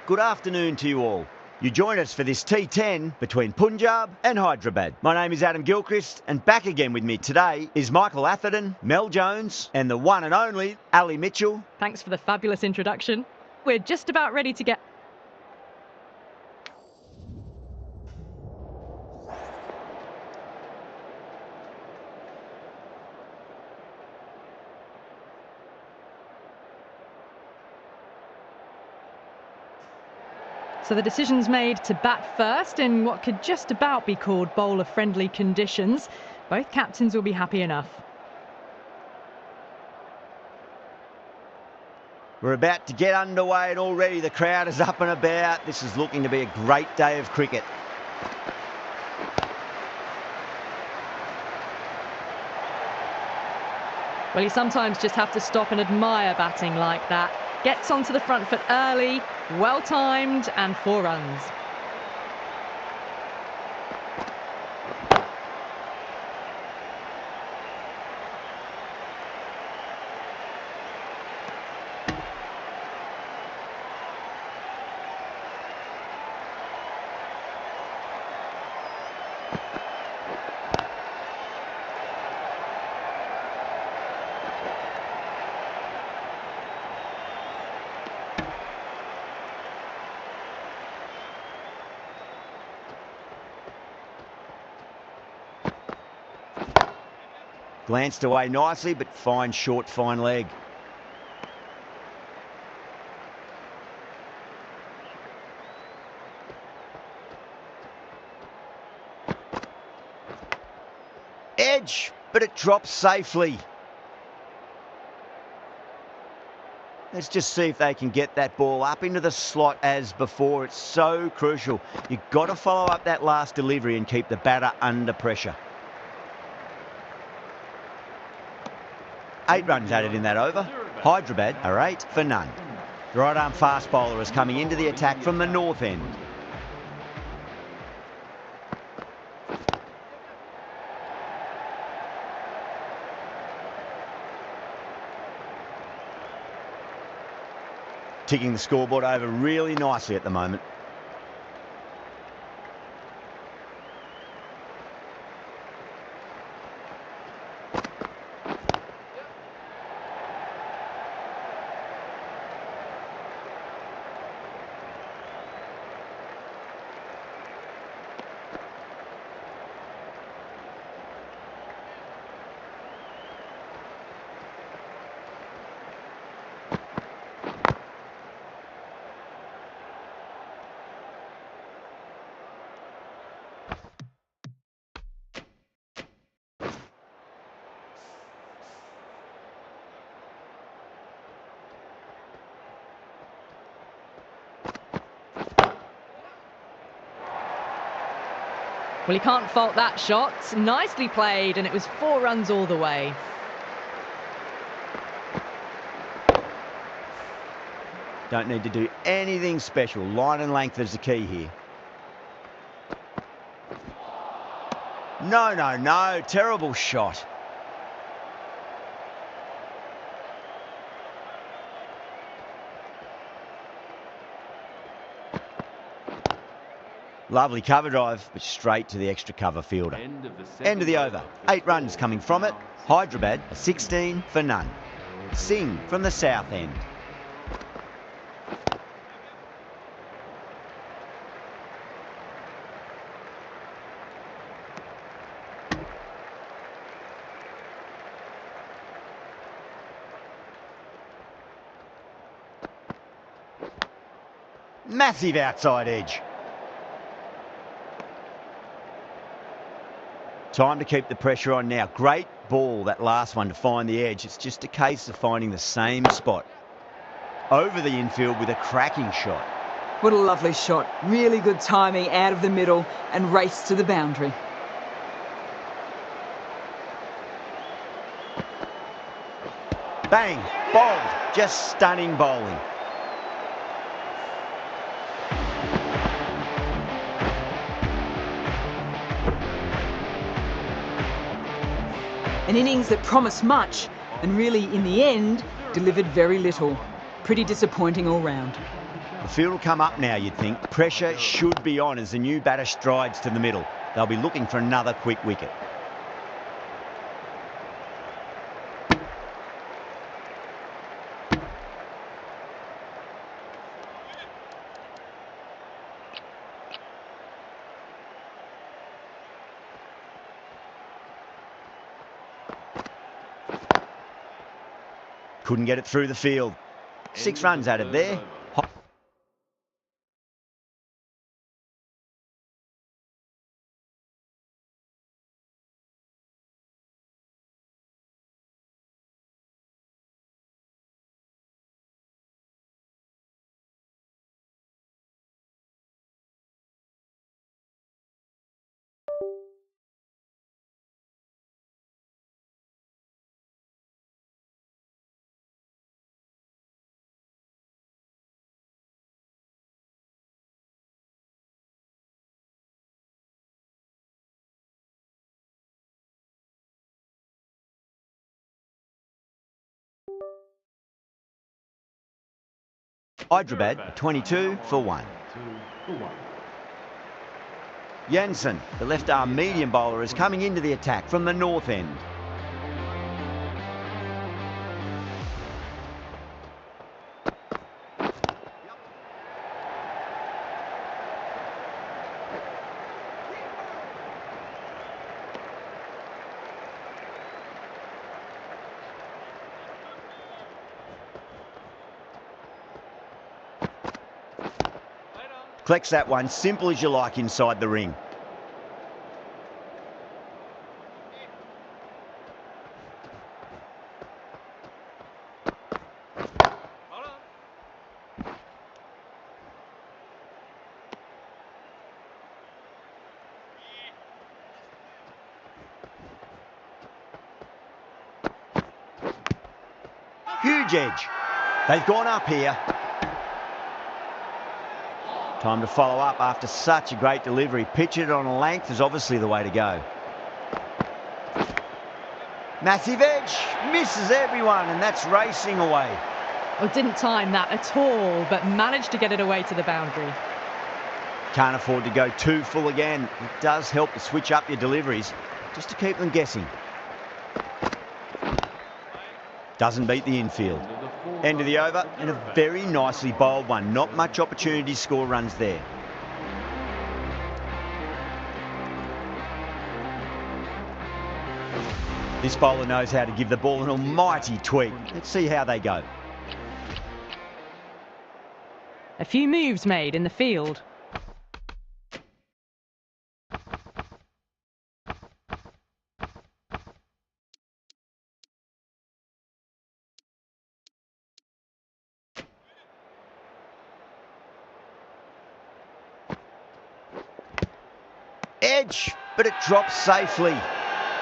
Good afternoon to you all. You join us for this T10 between Punjab and Hyderabad. My name is Adam Gilchrist, and back again with me today is Michael Atherton, Mel Jones, and the one and only Ali Mitchell. Thanks for the fabulous introduction. We're just about ready to get... So the decision's made to bat first in what could just about be called bowler-friendly conditions. Both captains will be happy enough. We're about to get underway and already the crowd is up and about. This is looking to be a great day of cricket. Well, you sometimes just have to stop and admire batting like that. Gets onto the front foot early, well-timed, and 4 runs. Glanced away nicely, but fine short, fine leg. Edge, but it drops safely. Let's just see if they can get that ball up into the slot as before. It's so crucial. You've got to follow up that last delivery and keep the batter under pressure. 8 runs added in that over. Hyderabad are 8 for none. The right-arm fast bowler is coming into the attack from the north end. Ticking the scoreboard over really nicely at the moment. Well, you can't fault that shot. Nicely played, and it was 4 runs all the way. Don't need to do anything special. Line and length is the key here. No. Terrible shot. Lovely cover drive, but straight to the extra cover fielder. End of the over. 8 runs coming from it. Hyderabad are 16 for none. Singh from the south end. Massive outside edge. Time to keep the pressure on now. Great ball, that last one, to find the edge. It's just a case of finding the same spot. Over the infield with a cracking shot. What a lovely shot. Really good timing out of the middle and race to the boundary. Bang, bowled. Just stunning bowling. An innings that promised much and really, in the end, delivered very little. Pretty disappointing all round. The field will come up now, you'd think. Pressure should be on as the new batter strides to the middle. They'll be looking for another quick wicket. Couldn't get it through the field. 6 runs added there. Hyderabad, 22 for 1. Jensen, the left-arm medium bowler, is coming into the attack from the north end. Collects that one, simple as you like, inside the ring. Huge edge. They've gone up here. Time to follow up after such a great delivery. Pitch it on a length is obviously the way to go. Massive edge, misses everyone, and that's racing away. Oh, didn't time that at all, but managed to get it away to the boundary. Can't afford to go too full again. It does help to switch up your deliveries, just to keep them guessing. Doesn't beat the infield. End of the over, and a very nicely bowled one. Not much opportunity to score runs there. This bowler knows how to give the ball an almighty tweak. Let's see how they go. A few moves made in the field. Edge, but it drops safely.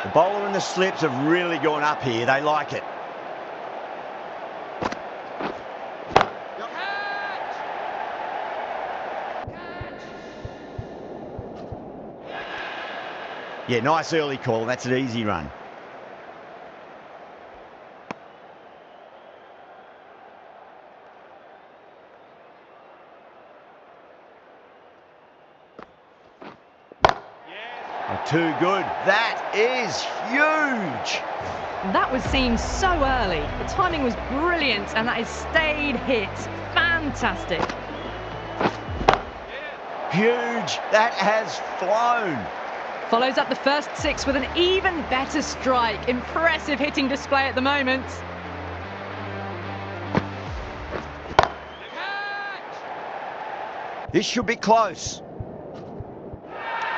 The bowler and the slips have really gone up here. They like it. Yeah, nice early call. That's an easy run. Too good. That is huge. That was seen so early. The timing was brilliant, and that has stayed hit. Fantastic. Huge. That has flown. Follows up the first 6 with an even better strike. Impressive hitting display at the moment. This should be close.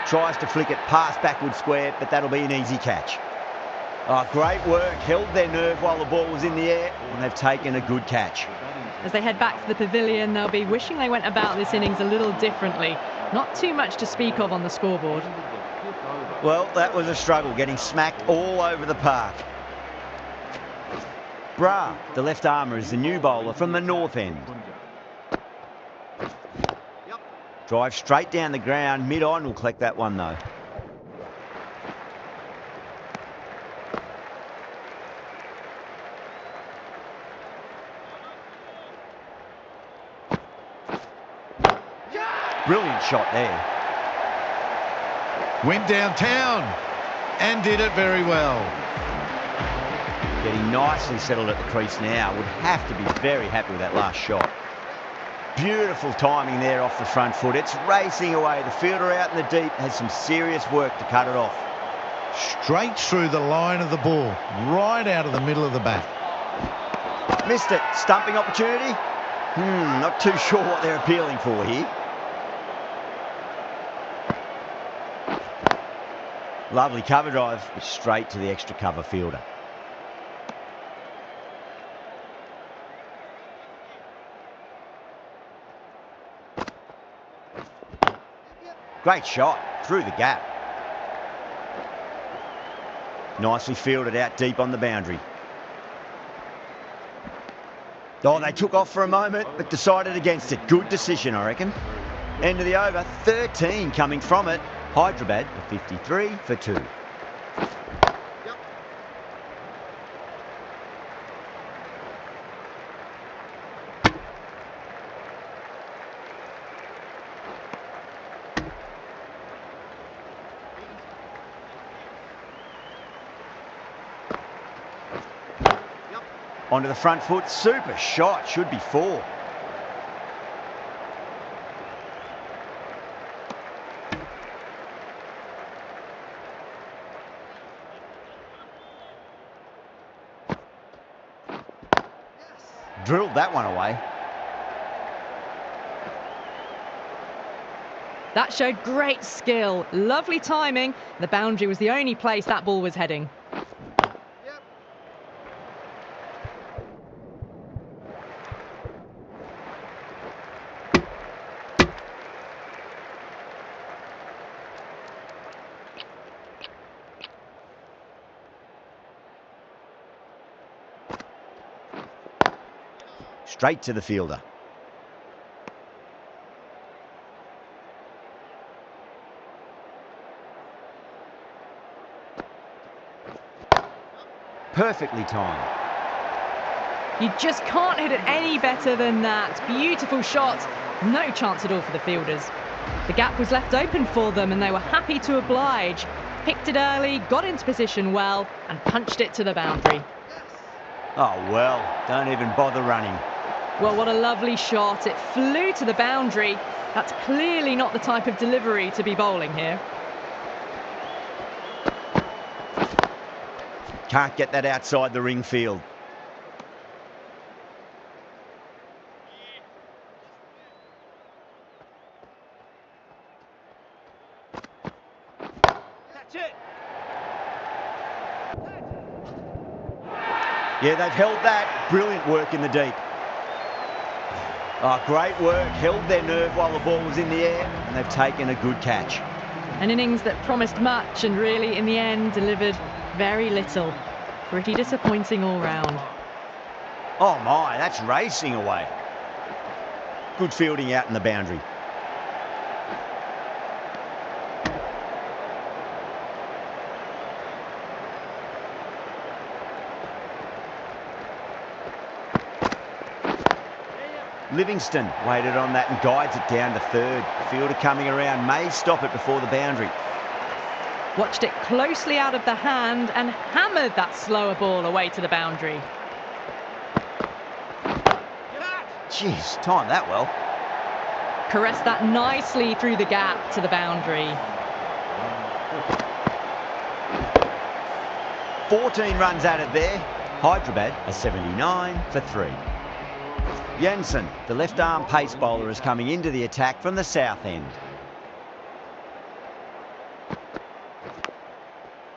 Tries to flick it past backward square, but that'll be an easy catch. Oh, great work. Held their nerve while the ball was in the air, and they've taken a good catch. As they head back to the pavilion, they'll be wishing they went about this innings a little differently. Not too much to speak of on the scoreboard. Well, that was a struggle, getting smacked all over the park. Bra, the left armour, is the new bowler from the north end. Drive straight down the ground. Mid-on will collect that one, though. Brilliant shot there. Went downtown and did it very well. Getting nicely settled at the crease now. Would have to be very happy with that last shot. Beautiful timing there off the front foot. It's racing away. The fielder out in the deep has some serious work to cut it off. Straight through the line of the ball, right out of the middle of the bat. Missed it. Stumping opportunity? Not too sure what they're appealing for here. Lovely cover drive, but straight to the extra cover fielder. Great shot, through the gap. Nicely fielded out deep on the boundary. Oh, they took off for a moment, but decided against it. Good decision, I reckon. End of the over, 13 coming from it. Hyderabad, a 53 for 2. Onto the front foot, super shot, should be 4. Drilled that one away. That showed great skill, lovely timing. The boundary was the only place that ball was heading. Straight to the fielder. Perfectly timed. You just can't hit it any better than that. Beautiful shot. No chance at all for the fielders. The gap was left open for them and they were happy to oblige. Picked it early, got into position well and punched it to the boundary. Oh well, don't even bother running. Well, what a lovely shot. It flew to the boundary. That's clearly not the type of delivery to be bowling here. Can't get that outside the ring field. That's it. Yeah, they've held that. Brilliant work in the deep. Oh, great work. Held their nerve while the ball was in the air, and they've taken a good catch. An innings that promised much and really, in the end, delivered very little. Pretty disappointing all round. Oh my, that's racing away. Good fielding out in the boundary. Livingston waited on that and guides it down to third. Fielder coming around may stop it before the boundary. Watched it closely out of the hand and hammered that slower ball away to the boundary. Jeez, timed that well. Caressed that nicely through the gap to the boundary. 14 runs added there. Hyderabad a 79 for 3. Jensen, the left-arm pace bowler, is coming into the attack from the south end.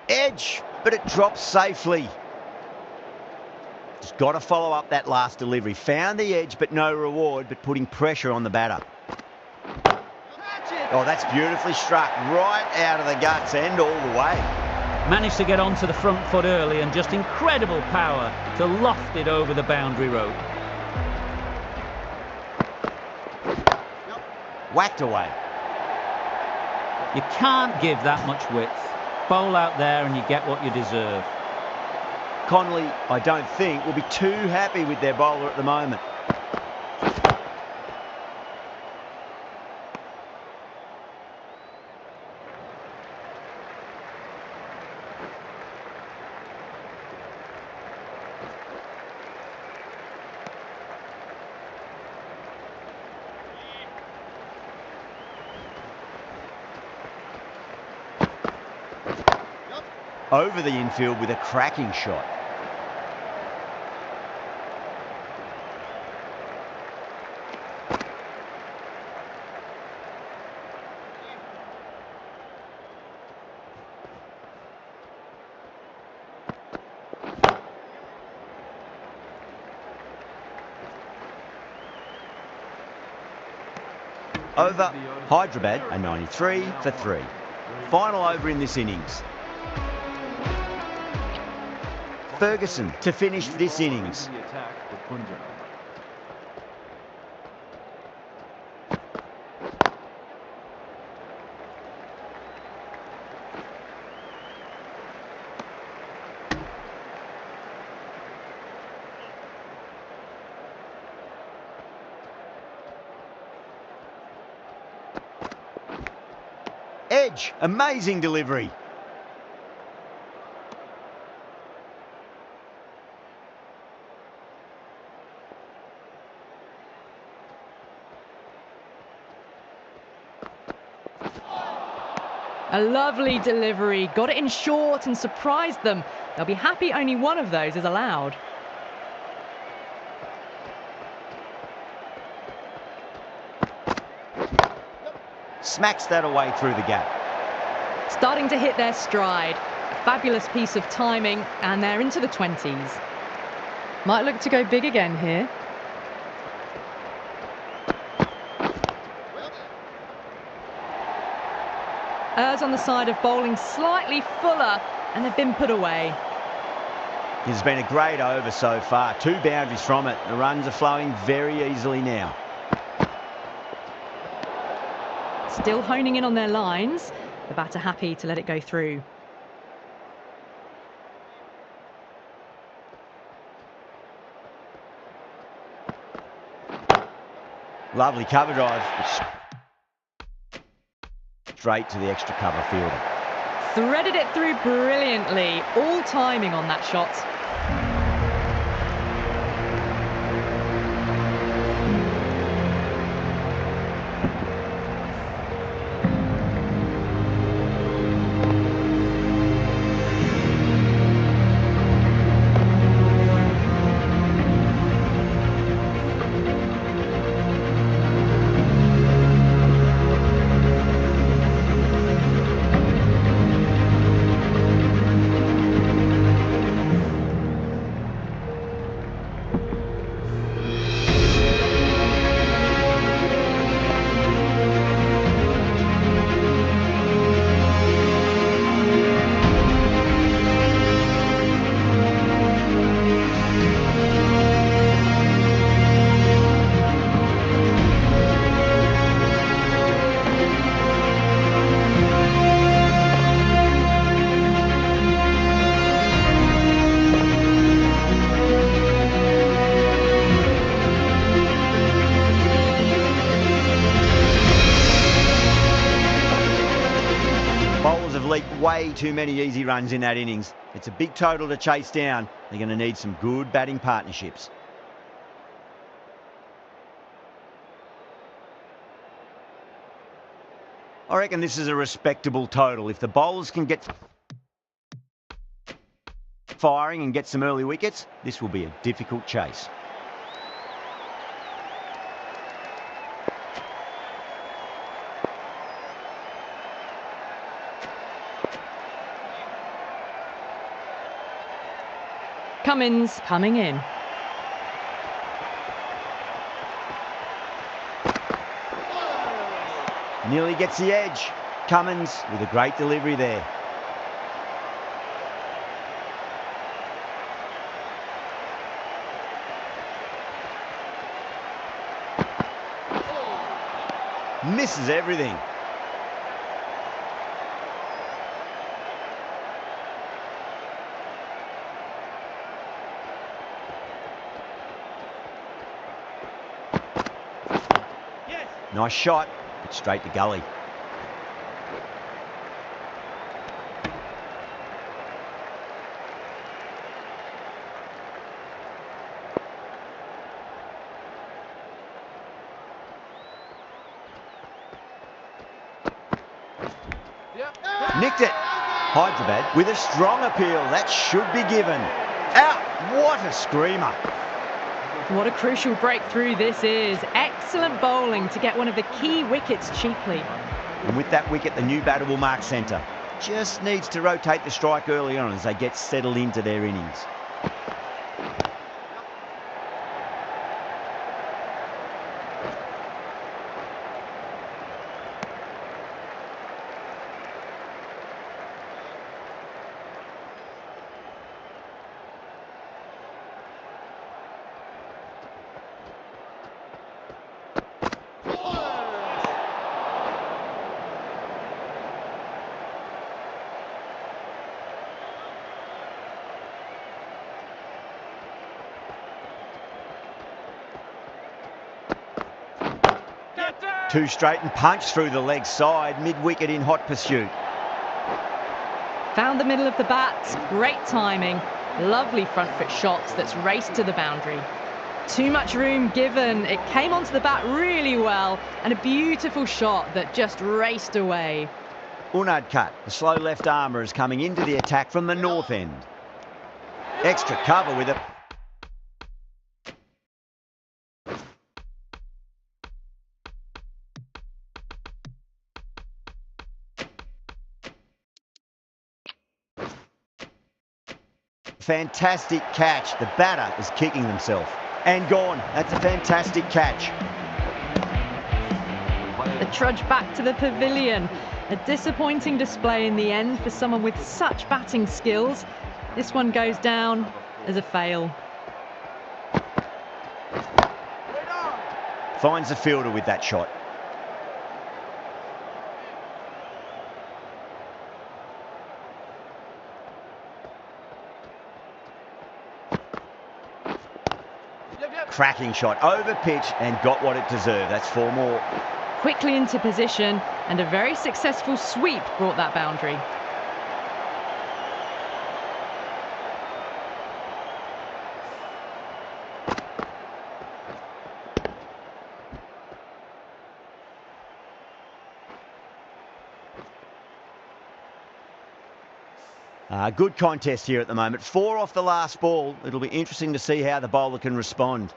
Edge, but it drops safely. Just got to follow up that last delivery. Found the edge, but no reward, but putting pressure on the batter. Oh, that's beautifully struck. Right out of the guts and all the way. Managed to get onto the front foot early and just incredible power to loft it over the boundary rope. Whacked away. You can't give that much width. Bowl out there and you get what you deserve. Connolly, I don't think, will be too happy with their bowler at the moment. over the infield with a cracking shot. Over, Hyderabad a 93 for 3. Final over in this innings. Ferguson to finish this innings. Edge, amazing delivery. A lovely delivery, got it in short and surprised them. They'll be happy only one of those is allowed. Smacks that away through the gap. Starting to hit their stride. A fabulous piece of timing, and they're into the 20s. Might look to go big again here. Errs on the side of bowling slightly fuller, and they've been put away. It's been a great over so far. 2 boundaries from it. The runs are flowing very easily now. Still honing in on their lines. The batter happy to let it go through. Lovely cover drive. Straight to the extra cover fielder. Threaded it through brilliantly. All timing on that shot. Bowlers have leaked way too many easy runs in that innings. It's a big total to chase down. They're going to need some good batting partnerships. I reckon this is a respectable total. If the bowlers can get firing and get some early wickets, this will be a difficult chase. Cummins coming in. Nearly gets the edge. Cummins with a great delivery there. Misses everything. Nice shot, but straight to gully. Nicked it. Hyderabad with a strong appeal. That should be given. Out! What a screamer. What a crucial breakthrough this is. Excellent bowling to get one of the key wickets cheaply. And with that wicket, the new batter will mark centre. Just needs to rotate the strike early on as they get settled into their innings. Two straight and punch through the leg side, mid-wicket in hot pursuit. Found the middle of the bat, great timing, lovely front foot shots that's raced to the boundary. Too much room given, it came onto the bat really well, and a beautiful shot that just raced away. Unadkat, the slow left armour, is coming into the attack from the north end. Extra cover with it. Fantastic catch. The batter is kicking himself. And gone. That's a fantastic catch. The trudge back to the pavilion. A disappointing display in the end for someone with such batting skills. This one goes down as a fail. Finds the fielder with that shot. Cracking shot, over pitch, and got what it deserved. That's 4 more. Quickly into position, and a very successful sweep brought that boundary. Good contest here at the moment. 4 off the last ball. It'll be interesting to see how the bowler can respond.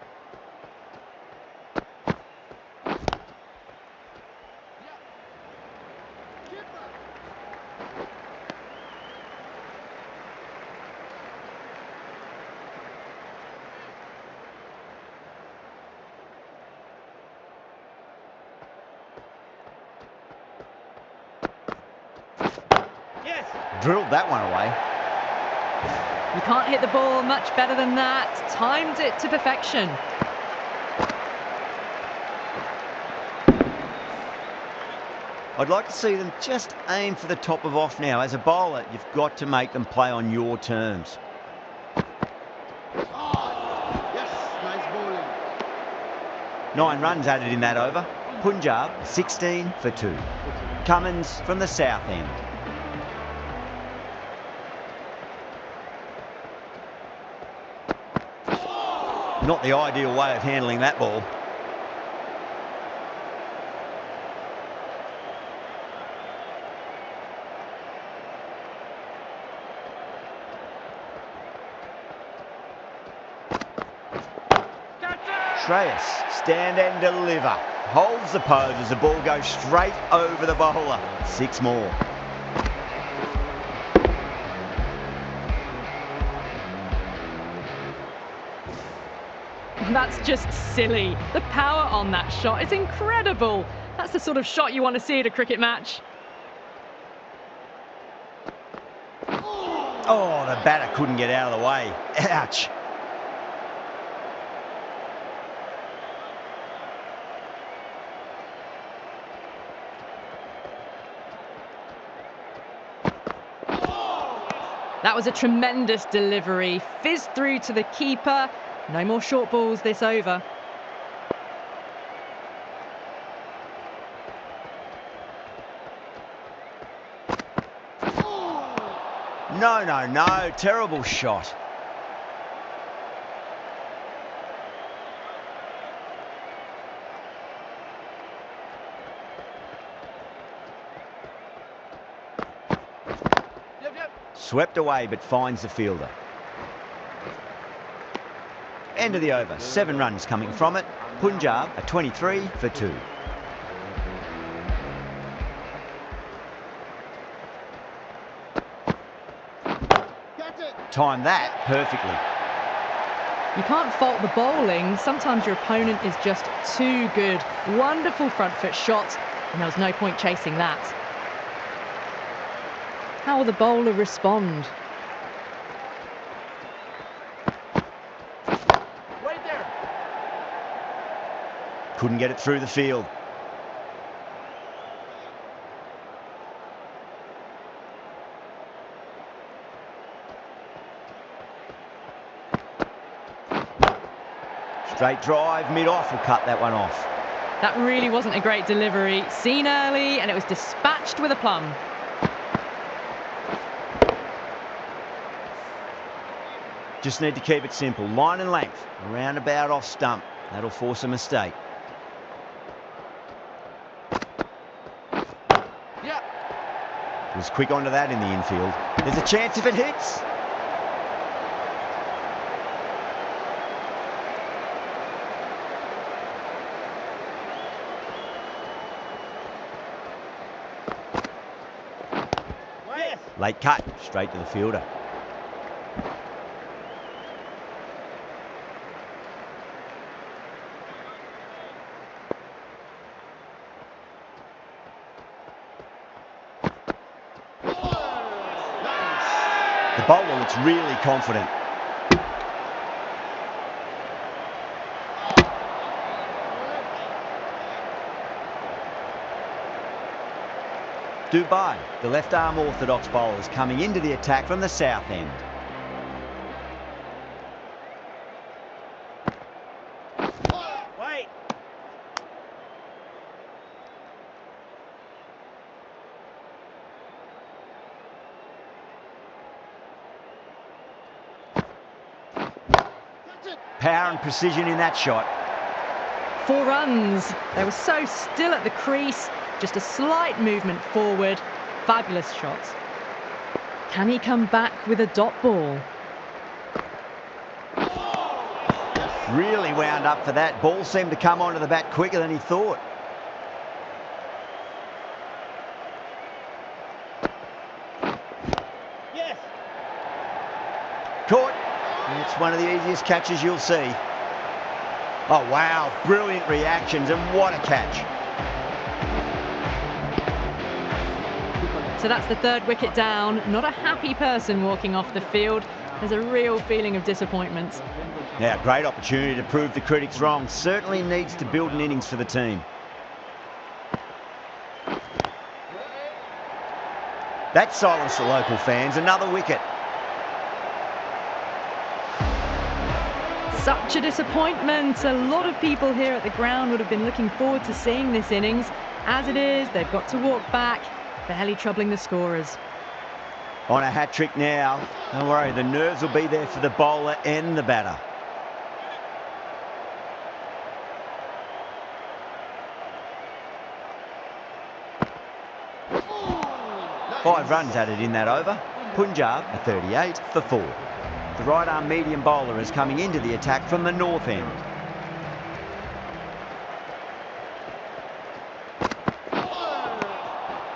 Drilled that one away. You can't hit the ball much better than that. Timed it to perfection. I'd like to see them just aim for the top of off now. As a bowler, you've got to make them play on your terms. Yes, nice bowling. 9 runs added in that over. Punjab, 16 for 2. Cummins from the south end. Not the ideal way of handling that ball. Shreyas, stand and deliver. Holds the pose as the ball goes straight over the bowler. 6 more. That's just silly. The power on that shot is incredible. That's the sort of shot you want to see at a cricket match. Oh, the batter couldn't get out of the way. Ouch. That was a tremendous delivery. Fizzed through to the keeper. No more short balls this over. No. Terrible shot. Swept away but finds the fielder. End of the over. 7 runs coming from it. Punjab are 23 for 2. Timed that perfectly. You can't fault the bowling. Sometimes your opponent is just too good. Wonderful front foot shot, and there was no point chasing that. How will the bowler respond? Right there. Couldn't get it through the field. Straight drive, mid-off will cut that one off. That really wasn't a great delivery. Seen early, and it was dispatched with a plum. Just need to keep it simple. Line and length, roundabout off stump. That'll force a mistake. Yeah. Was quick onto that in the infield. There's a chance if it hits. Late cut, straight to the fielder. The bowler looks really confident. Dubai, the left-arm orthodox bowlers coming into the attack from the south end. Wait. Power and precision in that shot. 4 runs. They were so still at the crease. Just a slight movement forward. Fabulous shot. Can he come back with a dot ball? Really wound up for that. Ball seemed to come onto the bat quicker than he thought. Yes. Caught. It's one of the easiest catches you'll see. Oh, wow. Brilliant reactions, and what a catch. So that's the 3rd wicket down. Not a happy person walking off the field. There's a real feeling of disappointment. Now, great opportunity to prove the critics wrong. Certainly needs to build an innings for the team. That silenced the local fans. Another wicket. Such a disappointment. A lot of people here at the ground would have been looking forward to seeing this innings. As it is, they've got to walk back, barely troubling the scorers. On a hat-trick now. Don't worry, the nerves will be there for the bowler and the batter. Five runs added in that over. Punjab are 38 for 4. The right-arm medium bowler is coming into the attack from the north end.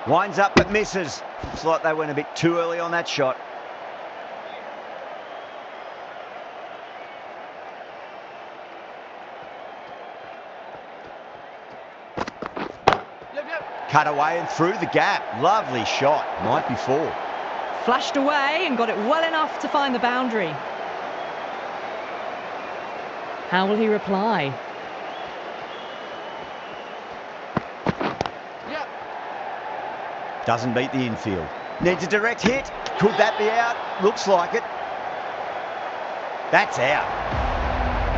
Winds up but misses. Looks like they went a bit too early on that shot. Cut away and through the gap. Lovely shot. Might be 4. Flashed away and got it well enough to find the boundary. How will he reply? Doesn't beat the infield. Needs a direct hit. Could that be out? Looks like it. That's out.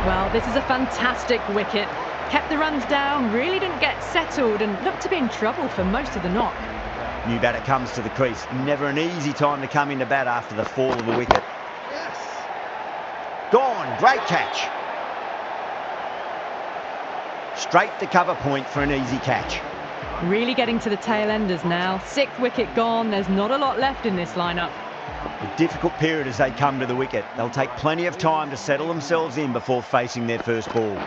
Well, this is a fantastic wicket. Kept the runs down, really didn't get settled and looked to be in trouble for most of the knock. New batter comes to the crease. Never an easy time to come into bat after the fall of the wicket. Yes. Gone. Great catch. Straight to cover point for an easy catch. Really getting to the tail enders now. 6th wicket gone. There's not a lot left in this lineup. A difficult period as they come to the wicket. They'll take plenty of time to settle themselves in before facing their first ball.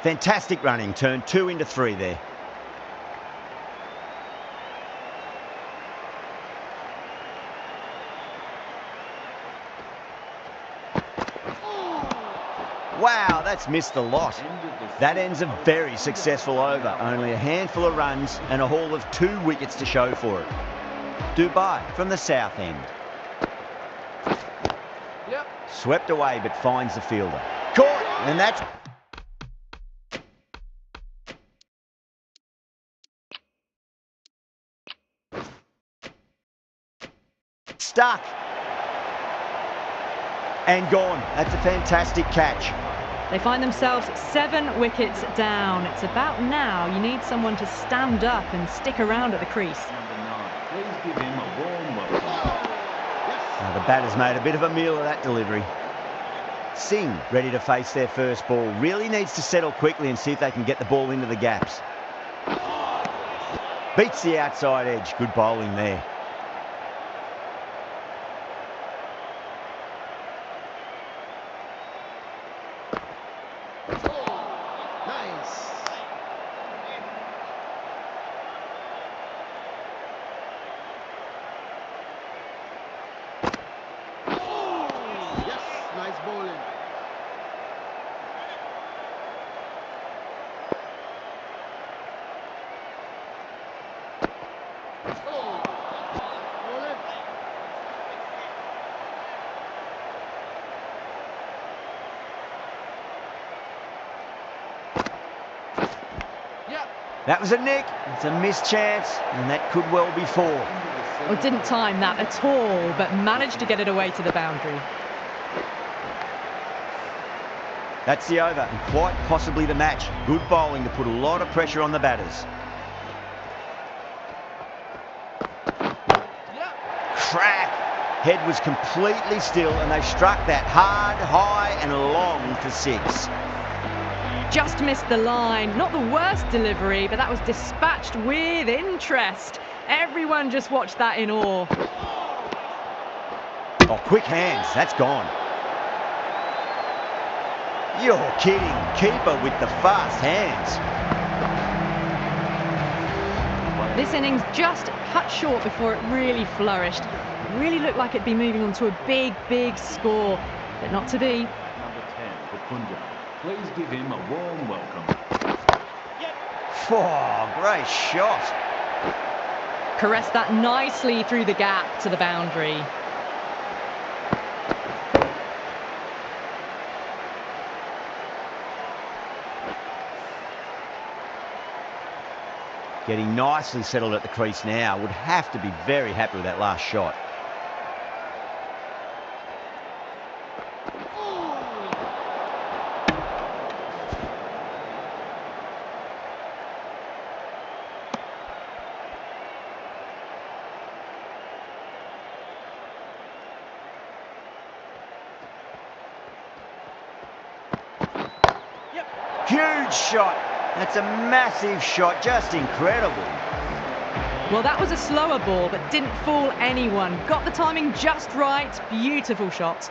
Fantastic running, turned 2 into 3 there. Wow, that's missed a lot. That ends a very successful over. Only a handful of runs and a haul of 2 wickets to show for it. Dubai from the south end. Yep. Swept away but finds the fielder. Caught, and that's... stuck. And gone. That's a fantastic catch. They find themselves 7 wickets down. It's about now you need someone to stand up and stick around at the crease. Please give him a warm welcome. The batter's made a bit of a meal of that delivery. Singh ready to face their first ball. Really needs to settle quickly and see if they can get the ball into the gaps. Beats the outside edge. Good bowling there. Nice bowling. That was a nick. It's a missed chance, and that could well be 4. Well, didn't time that at all, but managed to get it away to the boundary. That's the over, and quite possibly the match. Good bowling to put a lot of pressure on the batters. Crack! Head was completely still, and they struck that hard, high, and long for 6. Just missed the line. Not the worst delivery, but that was dispatched with interest. Everyone just watched that in awe. Oh, quick hands. That's gone. You're kidding. Keeper with the fast hands. This innings just cut short before it really flourished. It really looked like it'd be moving on to a big, big score, but not to be. Number 10 for Punjab. Please give him a warm welcome. Oh, great shot. Caressed that nicely through the gap to the boundary. Getting nicely settled at the crease now. Would have to be very happy with that last shot. Huge shot. That's a massive shot. Just incredible. Well, that was a slower ball, but didn't fool anyone. Got the timing just right. Beautiful shot.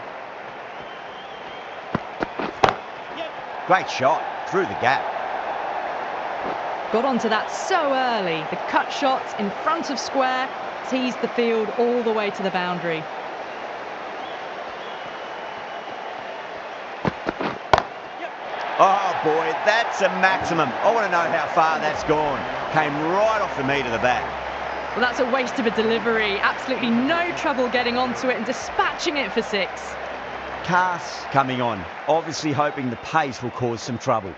Great shot. Through the gap. Got onto that so early. The cut shot in front of square teased the field all the way to the boundary. Oh boy, that's a maximum. I want to know how far that's gone. Came right off the meat of the bat. Well, that's a waste of a delivery. Absolutely no trouble getting onto it and dispatching it for 6. Cass coming on, obviously hoping the pace will cause some trouble.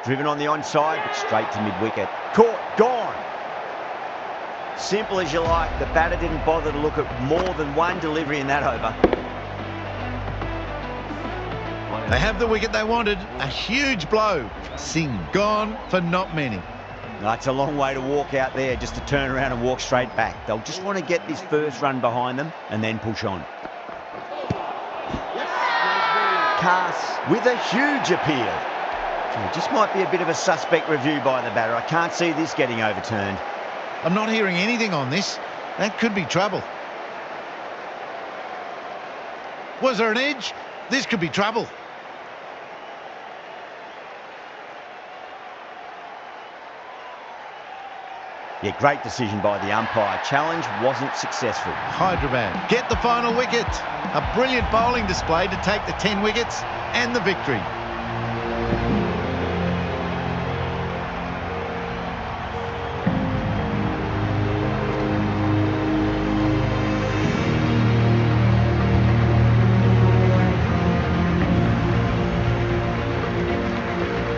Driven on the onside, but straight to mid-wicket. Caught, gone. Simple as you like. The batter didn't bother to look at more than one delivery in that over. They have the wicket they wanted. A huge blow. Singh gone for not many. That's a long way to walk out there just to turn around and walk straight back. They'll just want to get this first run behind them and then push on. pass with a huge appeal. It just might be a bit of a suspect review by the batter. I can't see this getting overturned. I'm not hearing anything on this. That could be trouble. Was there an edge? This could be trouble. Yeah, great decision by the umpire. Challenge wasn't successful. Hyderabad get the final wicket. A brilliant bowling display to take the 10 wickets and the victory.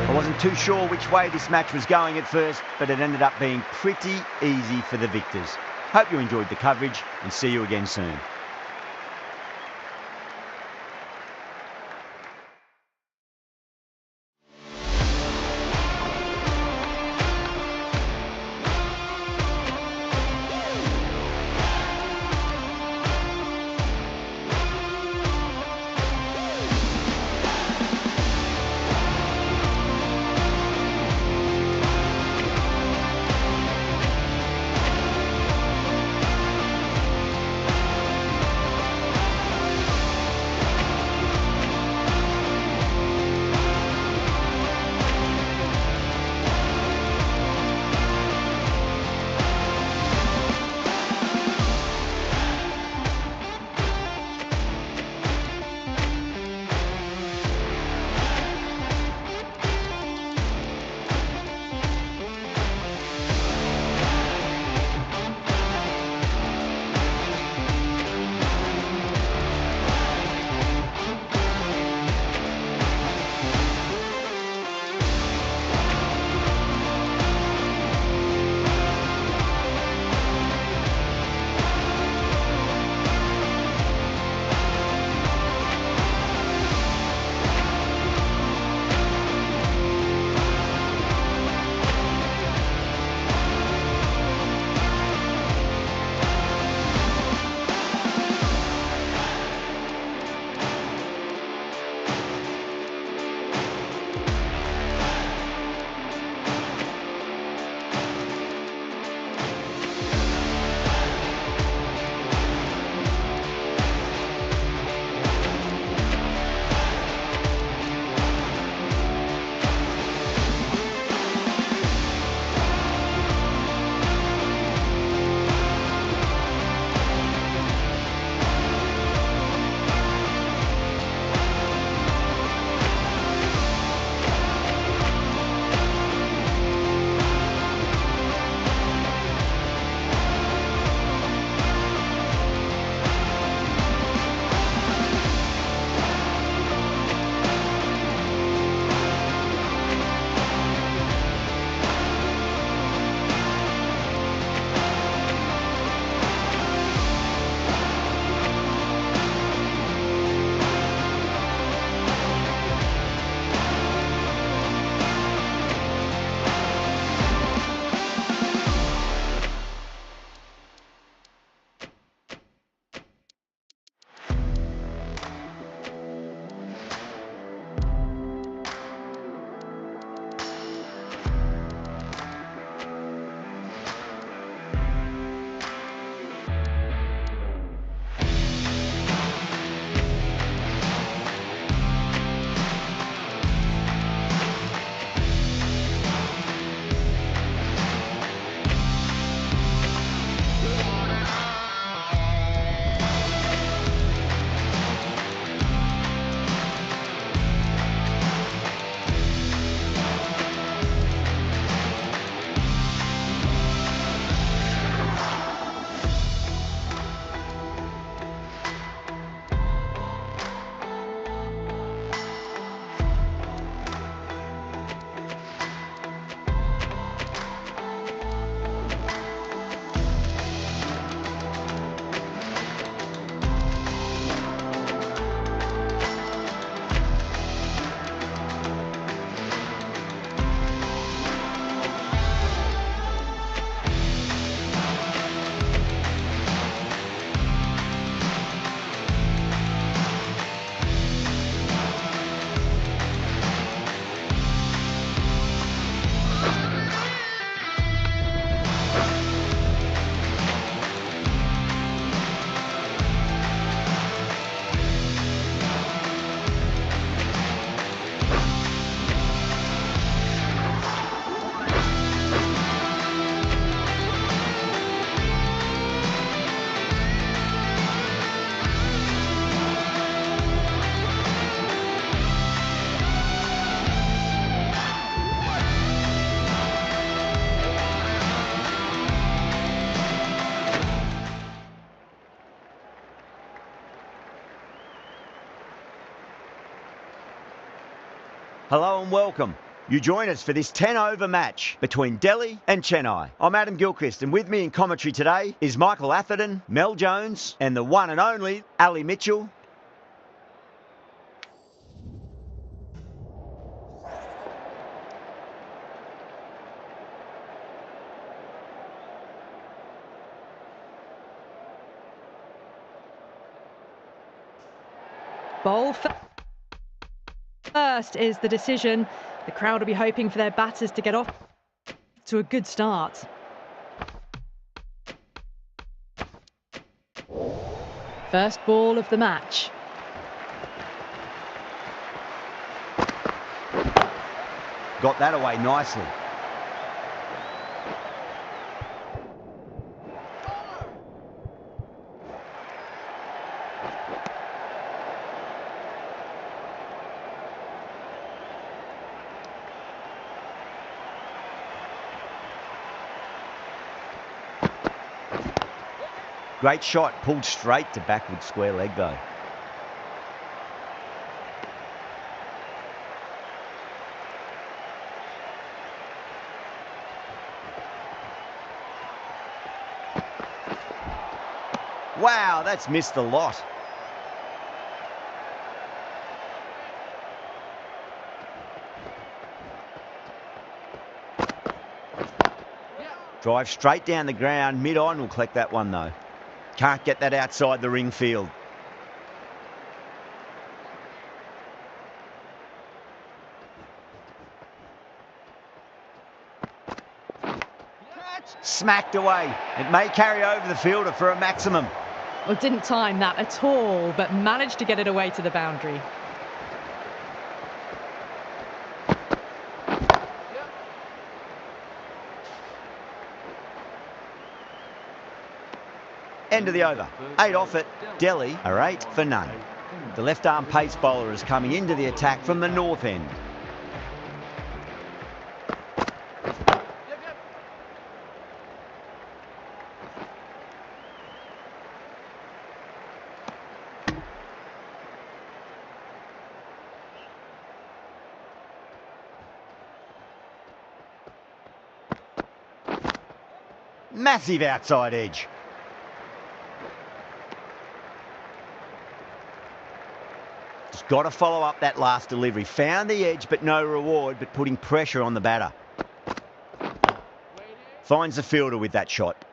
I wasn't too sure which way this match was going at first, but it ended up being pretty easy for the victors. Hope you enjoyed the coverage and see you again soon. Hello and welcome. You join us for this 10-over match between Delhi and Chennai. I'm Adam Gilchrist, and with me in commentary today is Michael Atherton, Mel Jones, and the one and only Ali Mitchell. Bowl first is the decision. The crowd will be hoping for their batters to get off to a good start. First ball of the match. Got that away nicely. Great shot, pulled straight to backward square leg though. Wow, that's missed a lot. Drive straight down the ground, mid-on will collect that one though. Can't get that outside the ring field. Smacked away. It may carry over the fielder for a maximum. Well, didn't time that at all, but managed to get it away to the boundary. End of the over. 8 off it. Delhi are 8 for none. The left-arm pace bowler is coming into the attack from the north end. Massive outside edge. Just got to follow up that last delivery. Found the edge, but no reward, but putting pressure on the batter. Finds the fielder with that shot.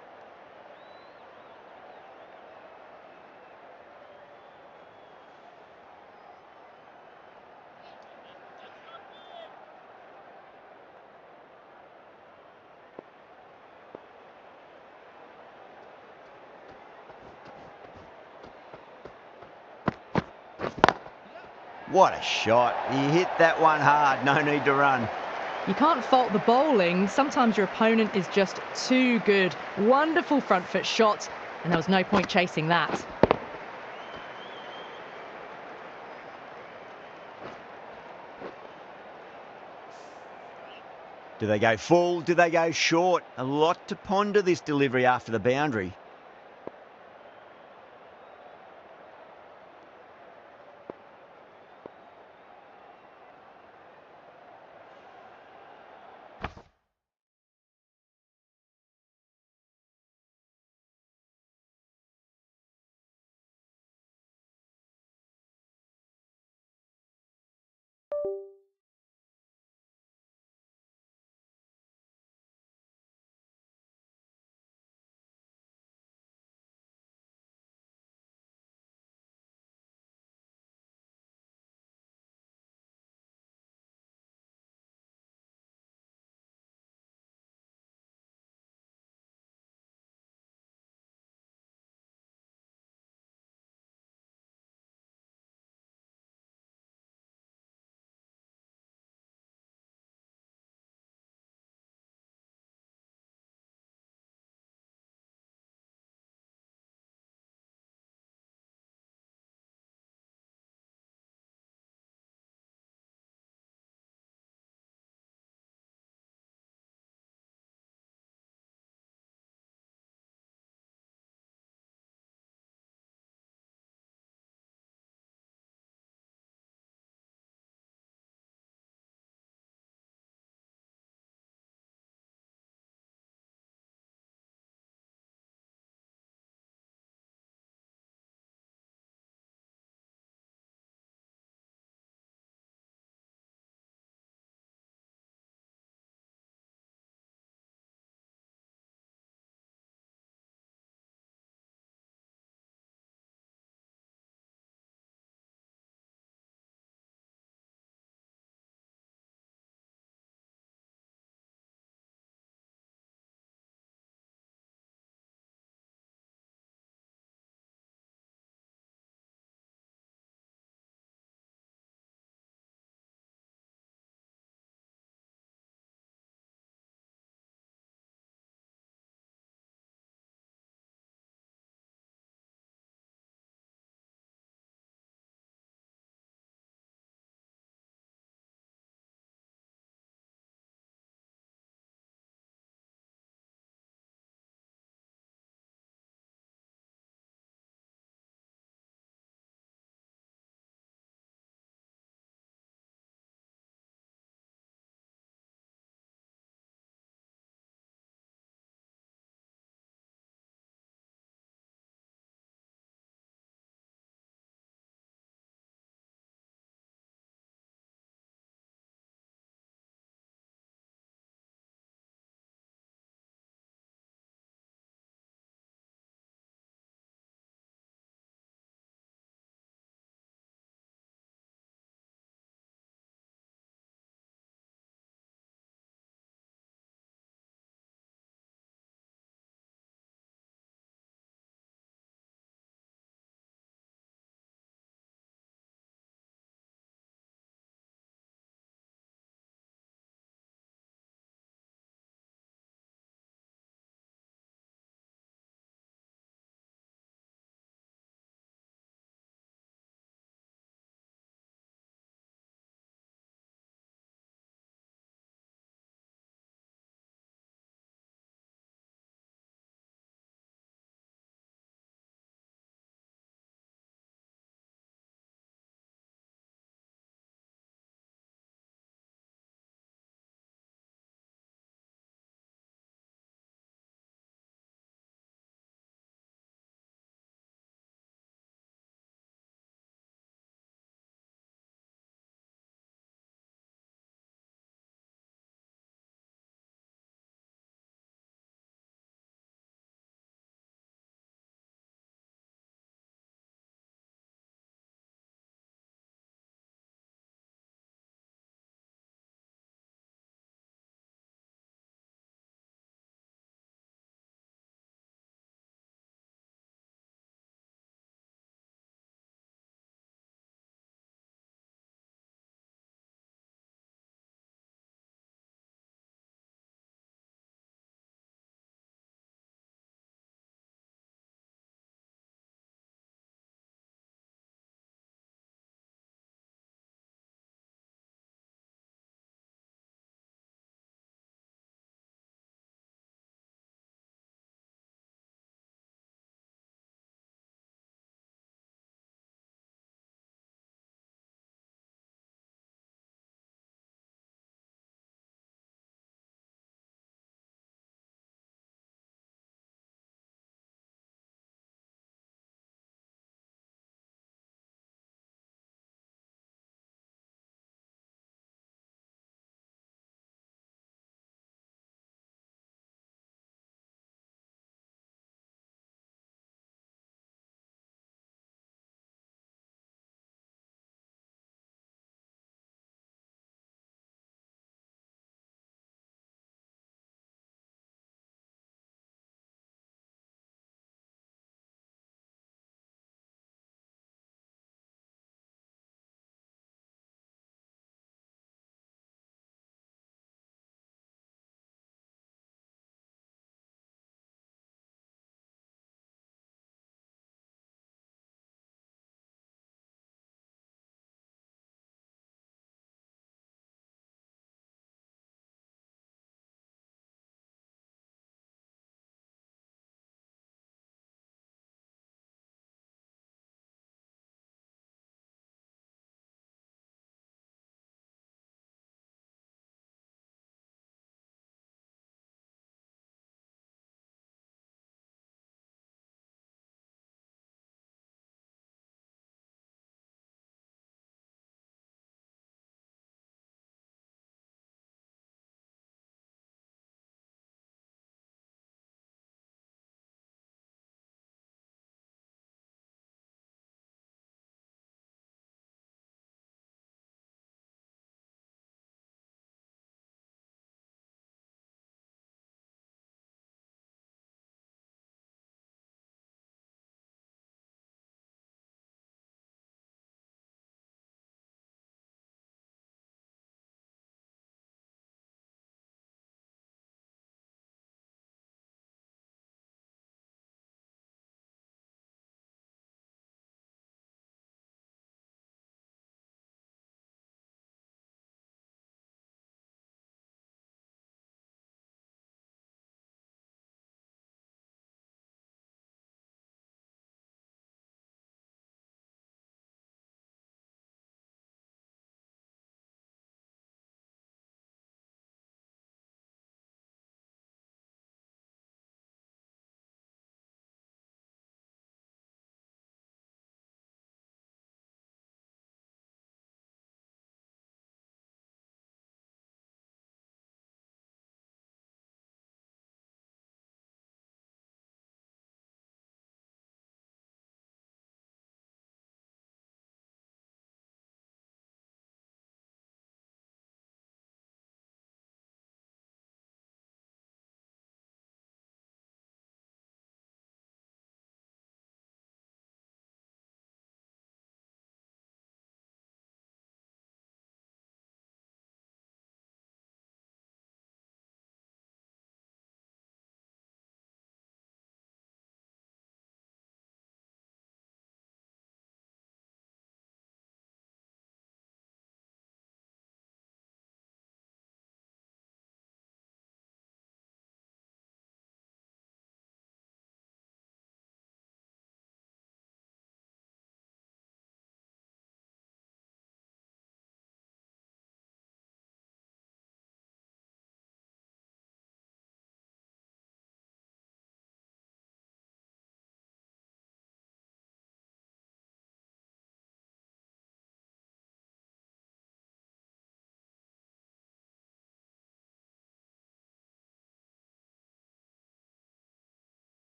What a shot. He hit that one hard. No need to run. You can't fault the bowling. Sometimes your opponent is just too good. Wonderful front foot shot, and there was no point chasing that. Do they go full? Do they go short? A lot to ponder this delivery after the boundary.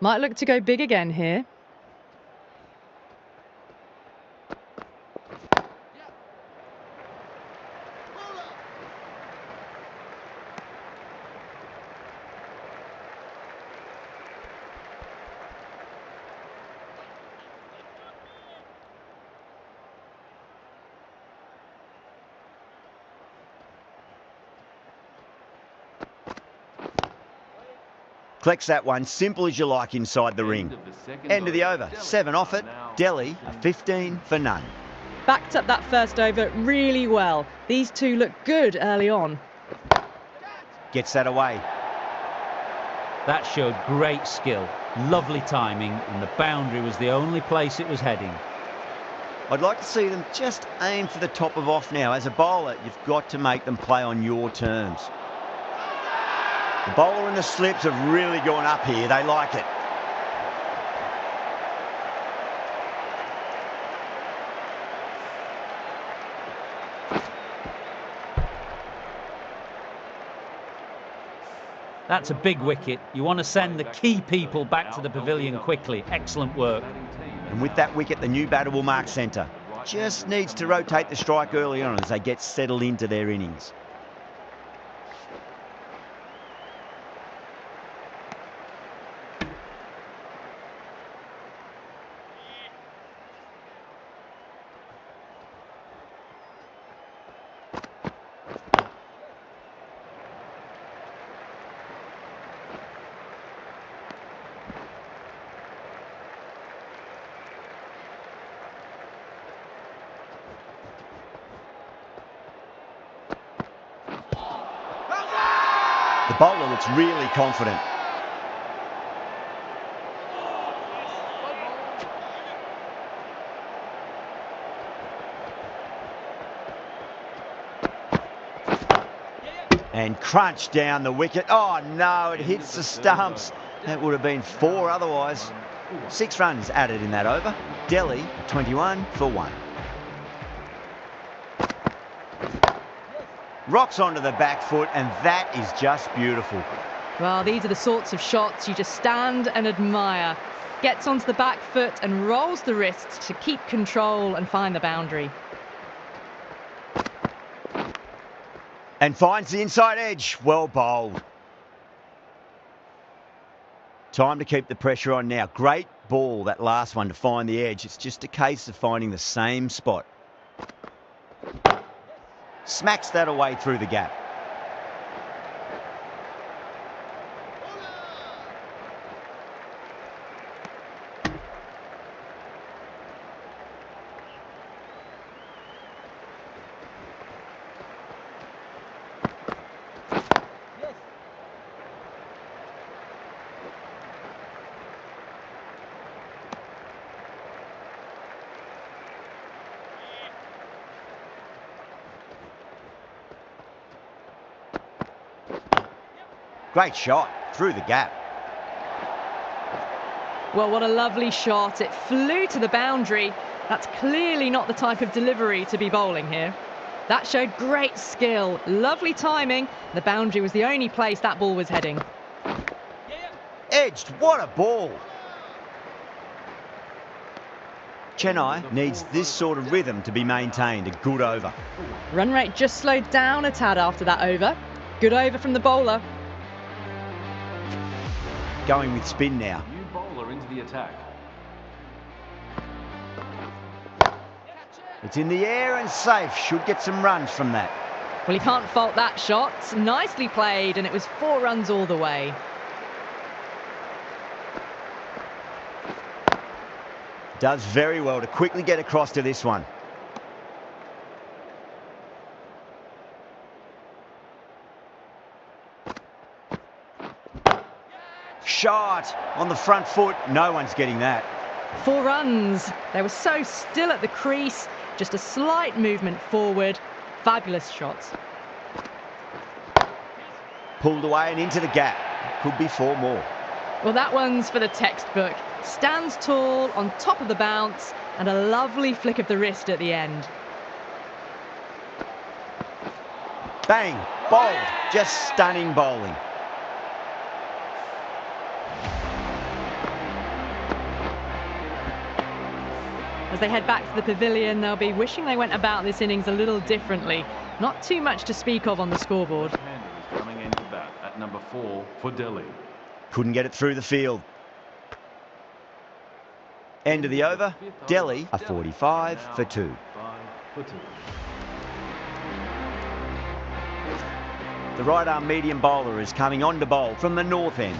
Might look to go big again here. Collects that one, simple as you like inside the ring. End of the over, 7 off it. Delhi, a 15 for none. Backed up that first over really well. These two look good early on. Gets that away. That showed great skill, lovely timing, and the boundary was the only place it was heading. I'd like to see them just aim for the top of off now. As a bowler, you've got to make them play on your terms. The bowler and the slips have really gone up here. They like it. That's a big wicket. You want to send the key people back to the pavilion quickly. Excellent work. And with that wicket, the new batter will mark centre. Just needs to rotate the strike early on as they get settled into their innings. The bowler looks really confident. And crunch down the wicket. Oh no, it hits the stumps. That would have been 4 otherwise. 6 runs added in that over. Delhi, 21 for 1. Rocks onto the back foot, and that is just beautiful. Well, these are the sorts of shots you just stand and admire. Gets onto the back foot and rolls the wrists to keep control and find the boundary. And finds the inside edge. Well bowled. Time to keep the pressure on now. Great ball, that last one, to find the edge. It's just a case of finding the same spot. Smacks that away through the gap. Great shot through the gap. Well, what a lovely shot. It flew to the boundary. That's clearly not the type of delivery to be bowling here. That showed great skill, lovely timing. The boundary was the only place that ball was heading. Edged, what a ball. Chennai needs this sort of rhythm to be maintained. A good over. Run rate just slowed down a tad after that over. Good over from the bowler. Going with spin now. New bowler into the attack. It's in the air and safe. Should get some runs from that. Well, you can't fault that shot. Nicely played, and it was 4 runs all the way. Does very well to quickly get across to this one. Shot on the front foot. No one's getting that. 4 runs. They were so still at the crease. Just a slight movement forward. Fabulous shots. Pulled away and into the gap. Could be 4 more. Well, that one's for the textbook. Stands tall on top of the bounce and a lovely flick of the wrist at the end. Bang. Bowled. Just stunning bowling. As they head back to the pavilion, they'll be wishing they went about this innings a little differently. Not too much to speak of on the scoreboard. Left-hander is coming into bat at number 4 for Delhi. Couldn't get it through the field. End of the over. Delhi are 45 for 2. 5 for 2. The right-arm medium bowler is coming on to bowl from the north end.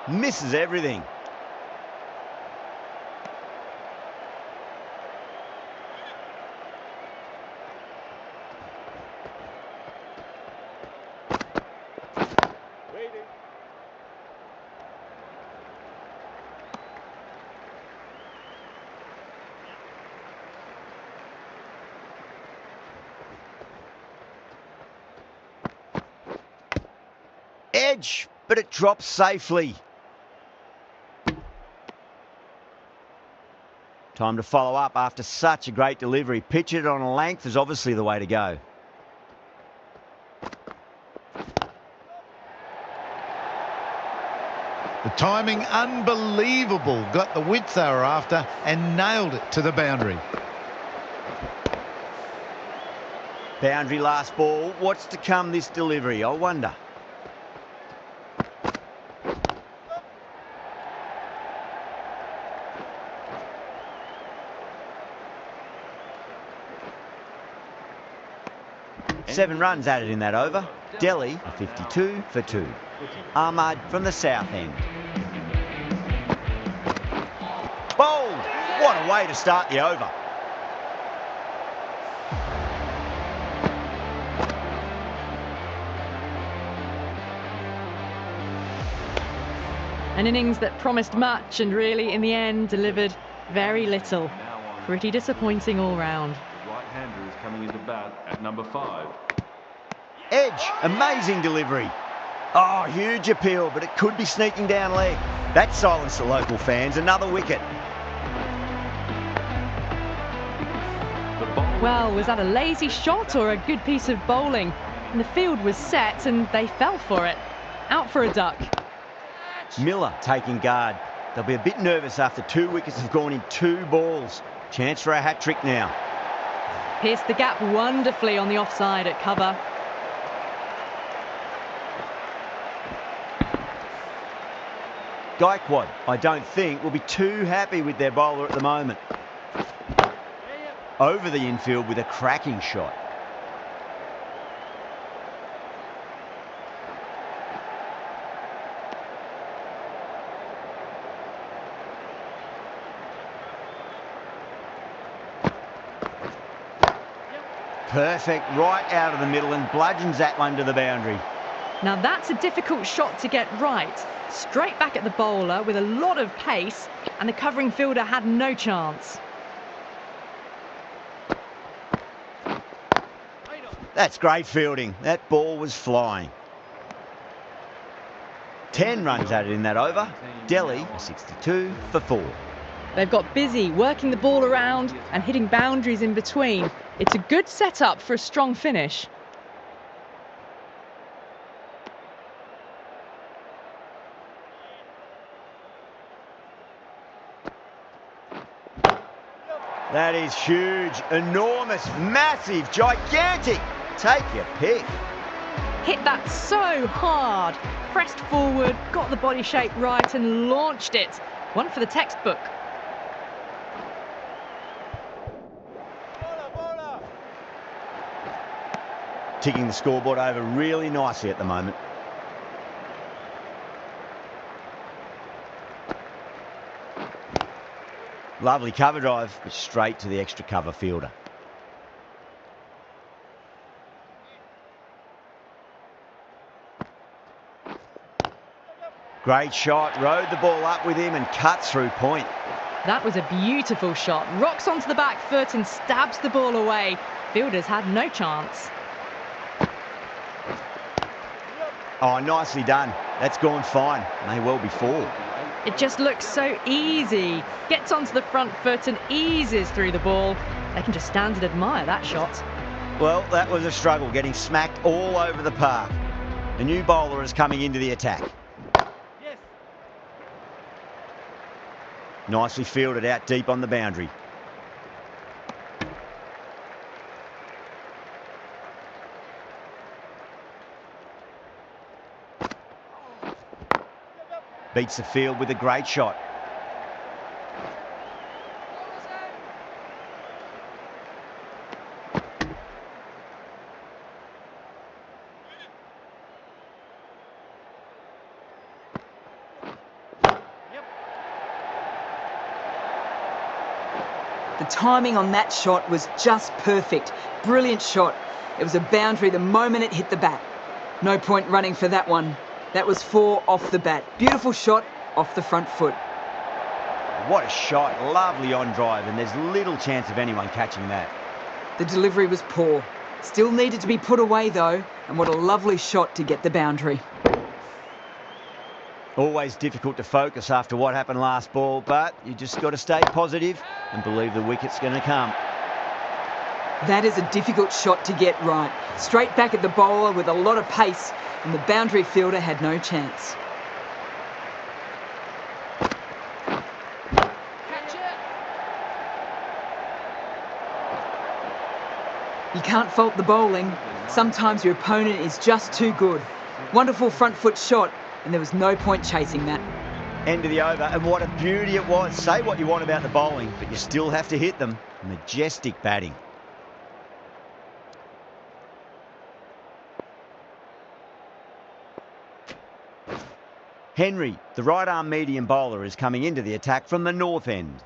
Misses everything. Waiting. Edge, but it drops safely. Time to follow up after such a great delivery. Pitch it on a length is obviously the way to go. The timing, unbelievable. Got the width they were after and nailed it to the boundary. Boundary last ball. What's to come this delivery, I wonder. Seven runs added in that over. Delhi are 52 for 2. Ahmad from the south end. Bowled! What a way to start the over. An innings that promised much and really, in the end, delivered very little. Pretty disappointing all round. The right-hander is coming into bat at number 5. Edge, amazing delivery. Oh, huge appeal, but it could be sneaking down leg. That silenced the local fans. Another wicket. Well, was that a lazy shot or a good piece of bowling? And the field was set and they fell for it. Out for a duck. Miller taking guard. They'll be a bit nervous after 2 wickets have gone in 2 balls. Chance for a hat-trick now. Pierced the gap wonderfully on the offside at cover. Gaikwad, I don't think, will be too happy with their bowler at the moment. Over the infield with a cracking shot. Perfect, right out of the middle and bludgeons that one to the boundary. Now that's a difficult shot to get right. Straight back at the bowler with a lot of pace, and the covering fielder had no chance. That's great fielding. That ball was flying. 10 runs added in that over. Delhi 62 for 4. They've got busy working the ball around and hitting boundaries in between. It's a good setup for a strong finish. That is huge, enormous, massive, gigantic. Take your pick. Hit that so hard. Pressed forward, got the body shape right and launched it. One for the textbook. Ticking the scoreboard over really nicely at the moment. Lovely cover drive, but straight to the extra cover fielder. Great shot, rode the ball up with him and cut through point. That was a beautiful shot. Rocks onto the back foot and stabs the ball away. Fielders had no chance. Oh, nicely done. That's gone fine. May well be 4. It just looks so easy. Gets onto the front foot and eases through the ball. They can just stand and admire that shot. Well, that was a struggle, getting smacked all over the park. The new bowler is coming into the attack. Yes. Nicely fielded out deep on the boundary. Beats the field with a great shot. The timing on that shot was just perfect. Brilliant shot. It was a boundary the moment it hit the bat. No point running for that one. That was 4 off the bat. Beautiful shot off the front foot. What a shot. Lovely on drive, and there's little chance of anyone catching that. The delivery was poor. Still needed to be put away though, and what a lovely shot to get the boundary. Always difficult to focus after what happened last ball, but you just got to stay positive and believe the wicket's going to come. That is a difficult shot to get right. Straight back at the bowler with a lot of pace, and the boundary fielder had no chance. Catch it. You can't fault the bowling. Sometimes your opponent is just too good. Wonderful front foot shot, and there was no point chasing that. End of the over, and what a beauty it was. Say what you want about the bowling, but you still have to hit them. Majestic batting. Henry, the right-arm medium bowler, is coming into the attack from the north end.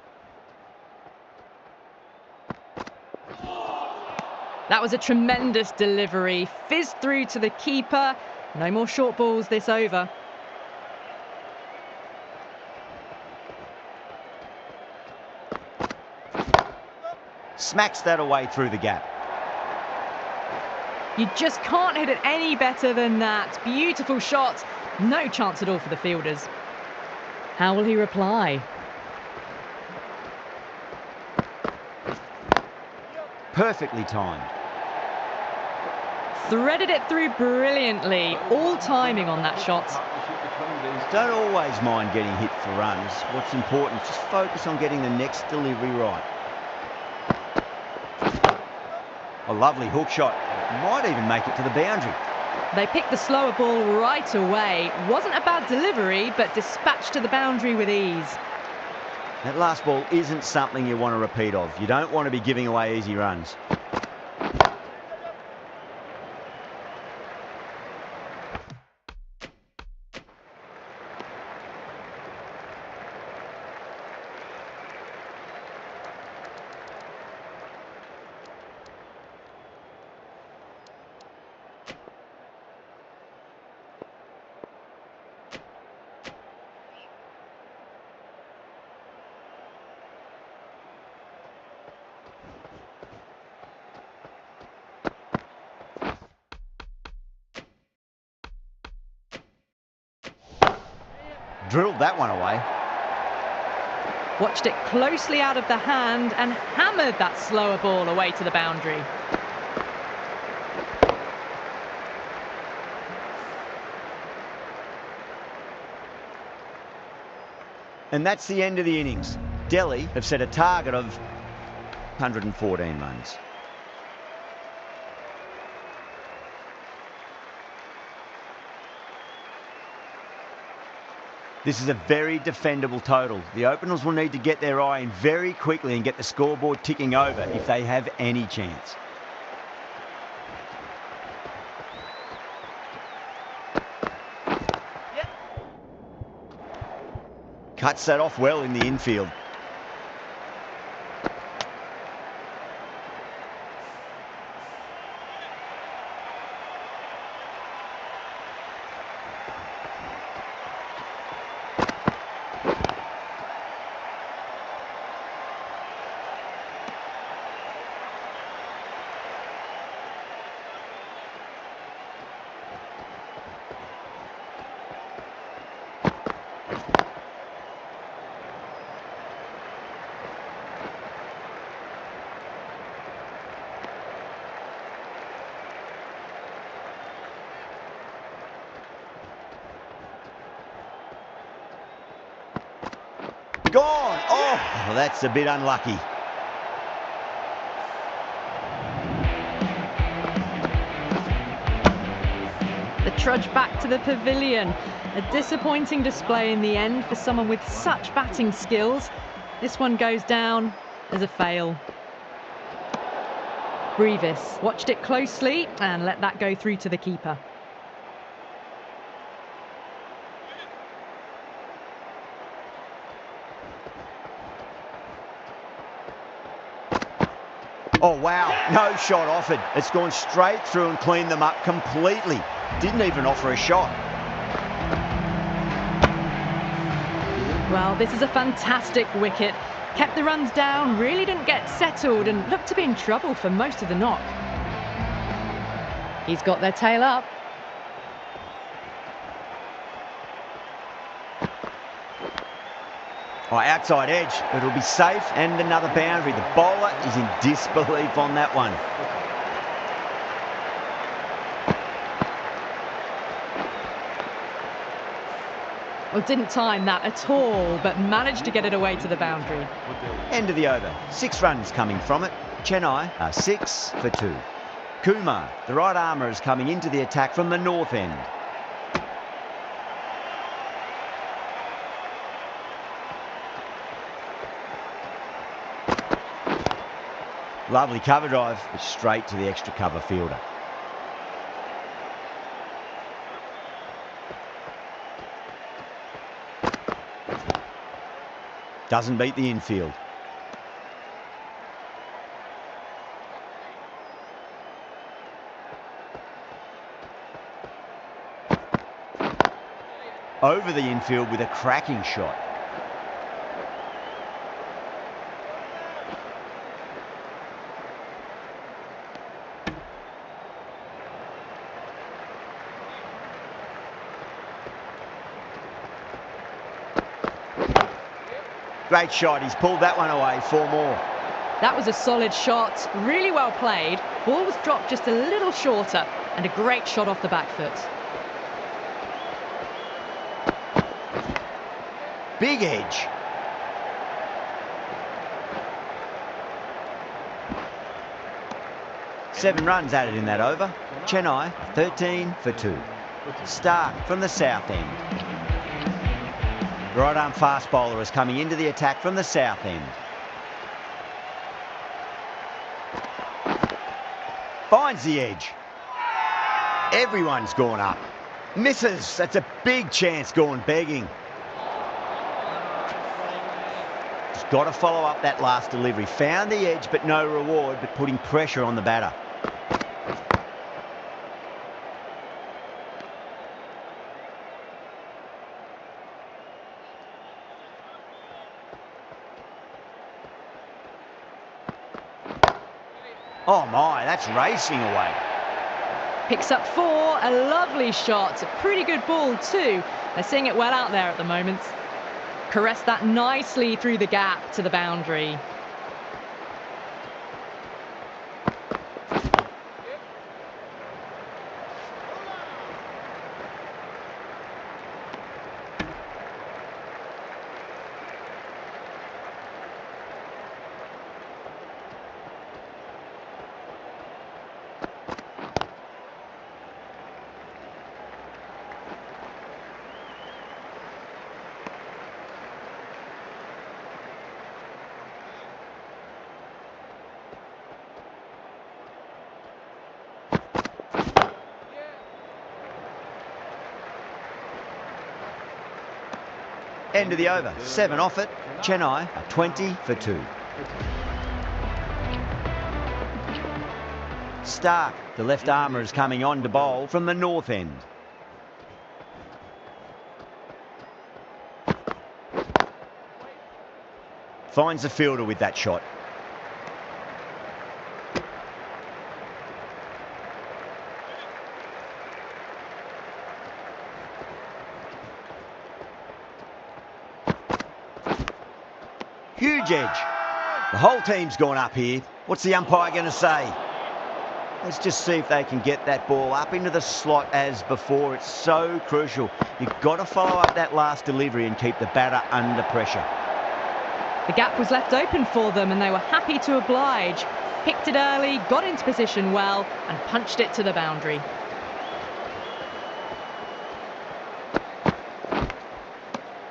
That was a tremendous delivery. Fizzed through to the keeper. No more short balls this over. Smacks that away through the gap. You just can't hit it any better than that. Beautiful shot. No chance at all for the fielders. How will he reply? Perfectly timed. Threaded it through brilliantly. All timing on that shot. Don't always mind getting hit for runs. What's important is just focus on getting the next delivery right. A lovely hook shot. Might even make it to the boundary. They picked the slower ball right away. Wasn't a bad delivery, but dispatched to the boundary with ease. That last ball isn't something you want to repeat of. You don't want to be giving away easy runs. Drilled that one away. Watched it closely out of the hand and hammered that slower ball away to the boundary. And that's the end of the innings. Delhi have set a target of 114 runs. This is a very defendable total. The openers will need to get their eye in very quickly and get the scoreboard ticking over if they have any chance. Yep. Cuts that off well in the infield. Gone. Oh, that's a bit unlucky. The trudge back to the pavilion. A disappointing display in the end for someone with such batting skills. This one goes down as a fail. Brevis watched it closely and let that go through to the keeper. Oh, wow, no shot offered. It's gone straight through and cleaned them up completely. Didn't even offer a shot. Well, this is a fantastic wicket. Kept the runs down, really didn't get settled and looked to be in trouble for most of the knock. He's got their tail up. Oh, outside edge, but it'll be safe and another boundary. The bowler is in disbelief on that one. Well, didn't time that at all, but managed to get it away to the boundary. End of the over. 6 runs coming from it. Chennai are 6 for 2. Kumar, the right armour, is coming into the attack from the north end. Lovely cover drive, but straight to the extra cover fielder. Doesn't beat the infield. Over the infield with a cracking shot. Great shot, he's pulled that one away, 4 more. That was a solid shot, really well played. Ball was dropped just a little shorter and a great shot off the back foot. Big edge. Seven runs added in that over. Chennai 13 for 2. Stark from the south end. Right arm fast bowler is coming into the attack from the south end. Finds the edge. Everyone's gone up. Misses. That's a big chance gone begging. Just got to follow up that last delivery. Found the edge, but no reward, but putting pressure on the batter. Oh my, that's racing away. Picks up 4, a lovely shot, a pretty good ball too. They're seeing it well out there at the moment. Caressed that nicely through the gap to the boundary. End of the over. 7 off it. Chennai are 20 for 2. Stark, the left armour, is coming on to bowl from the north end. Finds the fielder with that shot. Huge edge. The whole team's gone up here. What's the umpire going to say? Let's just see if they can get that ball up into the slot as before. It's so crucial. You've got to follow up that last delivery and keep the batter under pressure. The gap was left open for them and they were happy to oblige. Picked it early, got into position well and punched it to the boundary.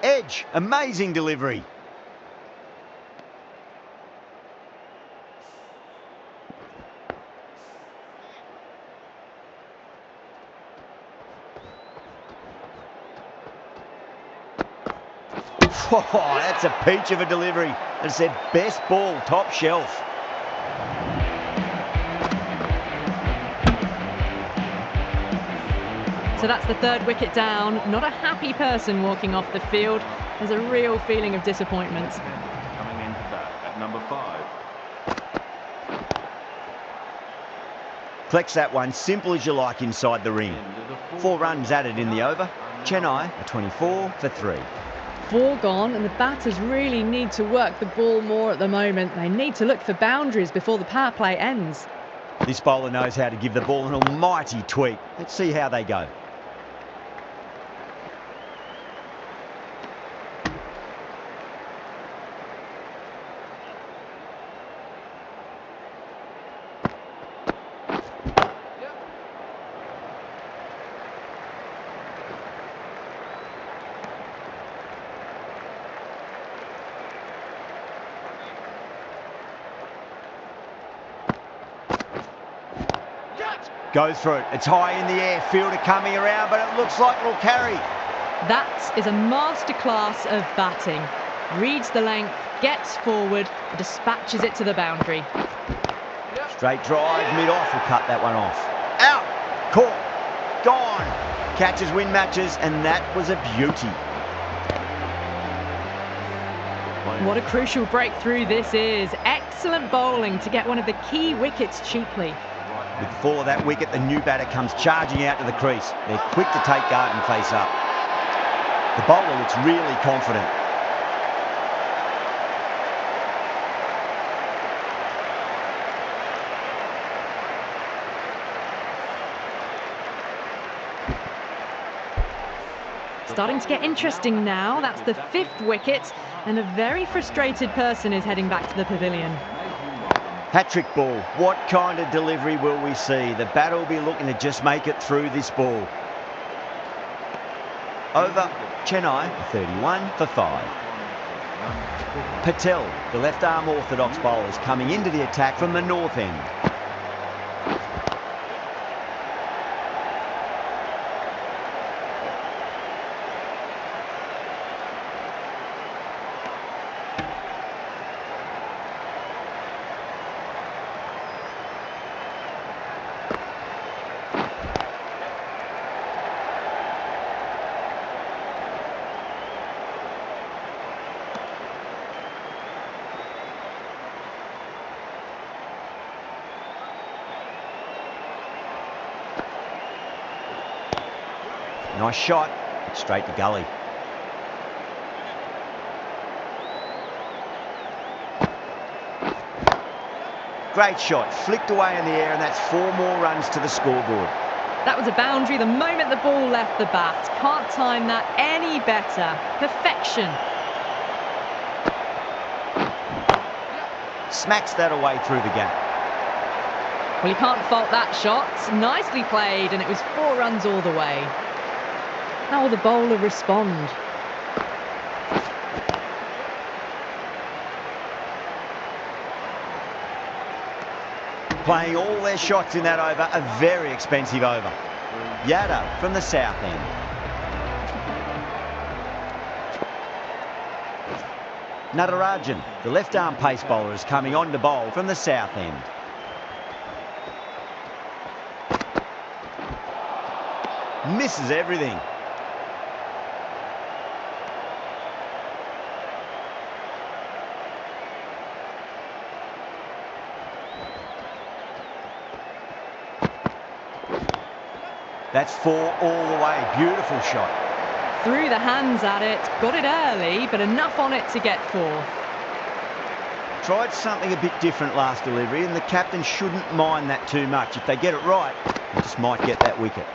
Edge, amazing delivery. Oh, that's a peach of a delivery. It's their best ball, top shelf. So that's the third wicket down. Not a happy person walking off the field. There's a real feeling of disappointment. Coming into bat at number 5. Collects that one, simple as you like inside the ring. 4 runs added in the over. Chennai are 24 for 3. 4 gone and the batters really need to work the ball more at the moment. They need to look for boundaries before the power play ends. This bowler knows how to give the ball an almighty tweak. Let's see how they go. Goes through it. It's high in the air. Fielder coming around, but it looks like it'll carry. That is a masterclass of batting. Reads the length, gets forward, and dispatches it to the boundary. Straight drive, mid-off will cut that one off. Out! Caught! Gone! Catches win matches, and that was a beauty. What a crucial breakthrough this is. Excellent bowling to get one of the key wickets cheaply. With the fall of that wicket, the new batter comes charging out to the crease. They're quick to take guard and face up. The bowler looks really confident. Starting to get interesting now. That's the 5th wicket and a very frustrated person is heading back to the pavilion. Hat-trick ball. What kind of delivery will we see? The batter will be looking to just make it through this ball. Over. Chennai, 31 for 5. Patel, the left-arm orthodox bowler, is coming into the attack from the north end. Nice shot, straight to gully. Great shot, flicked away in the air, and that's 4 more runs to the scoreboard. That was a boundary the moment the ball left the bat. Can't time that any better. Perfection. Smacks that away through the gap. Well, you can't fault that shot. Nicely played, and it was 4 runs all the way. How will the bowler respond? Playing all their shots in that over, a very expensive over. Yada from the south end. Natarajan, the left-arm pace bowler, is coming on to bowl from the south end. Misses everything. That's 4 all the way. Beautiful shot. Threw the hands at it, got it early, but enough on it to get 4. Tried something a bit different last delivery, and the captain shouldn't mind that too much. If they get it right, they just might get that wicket.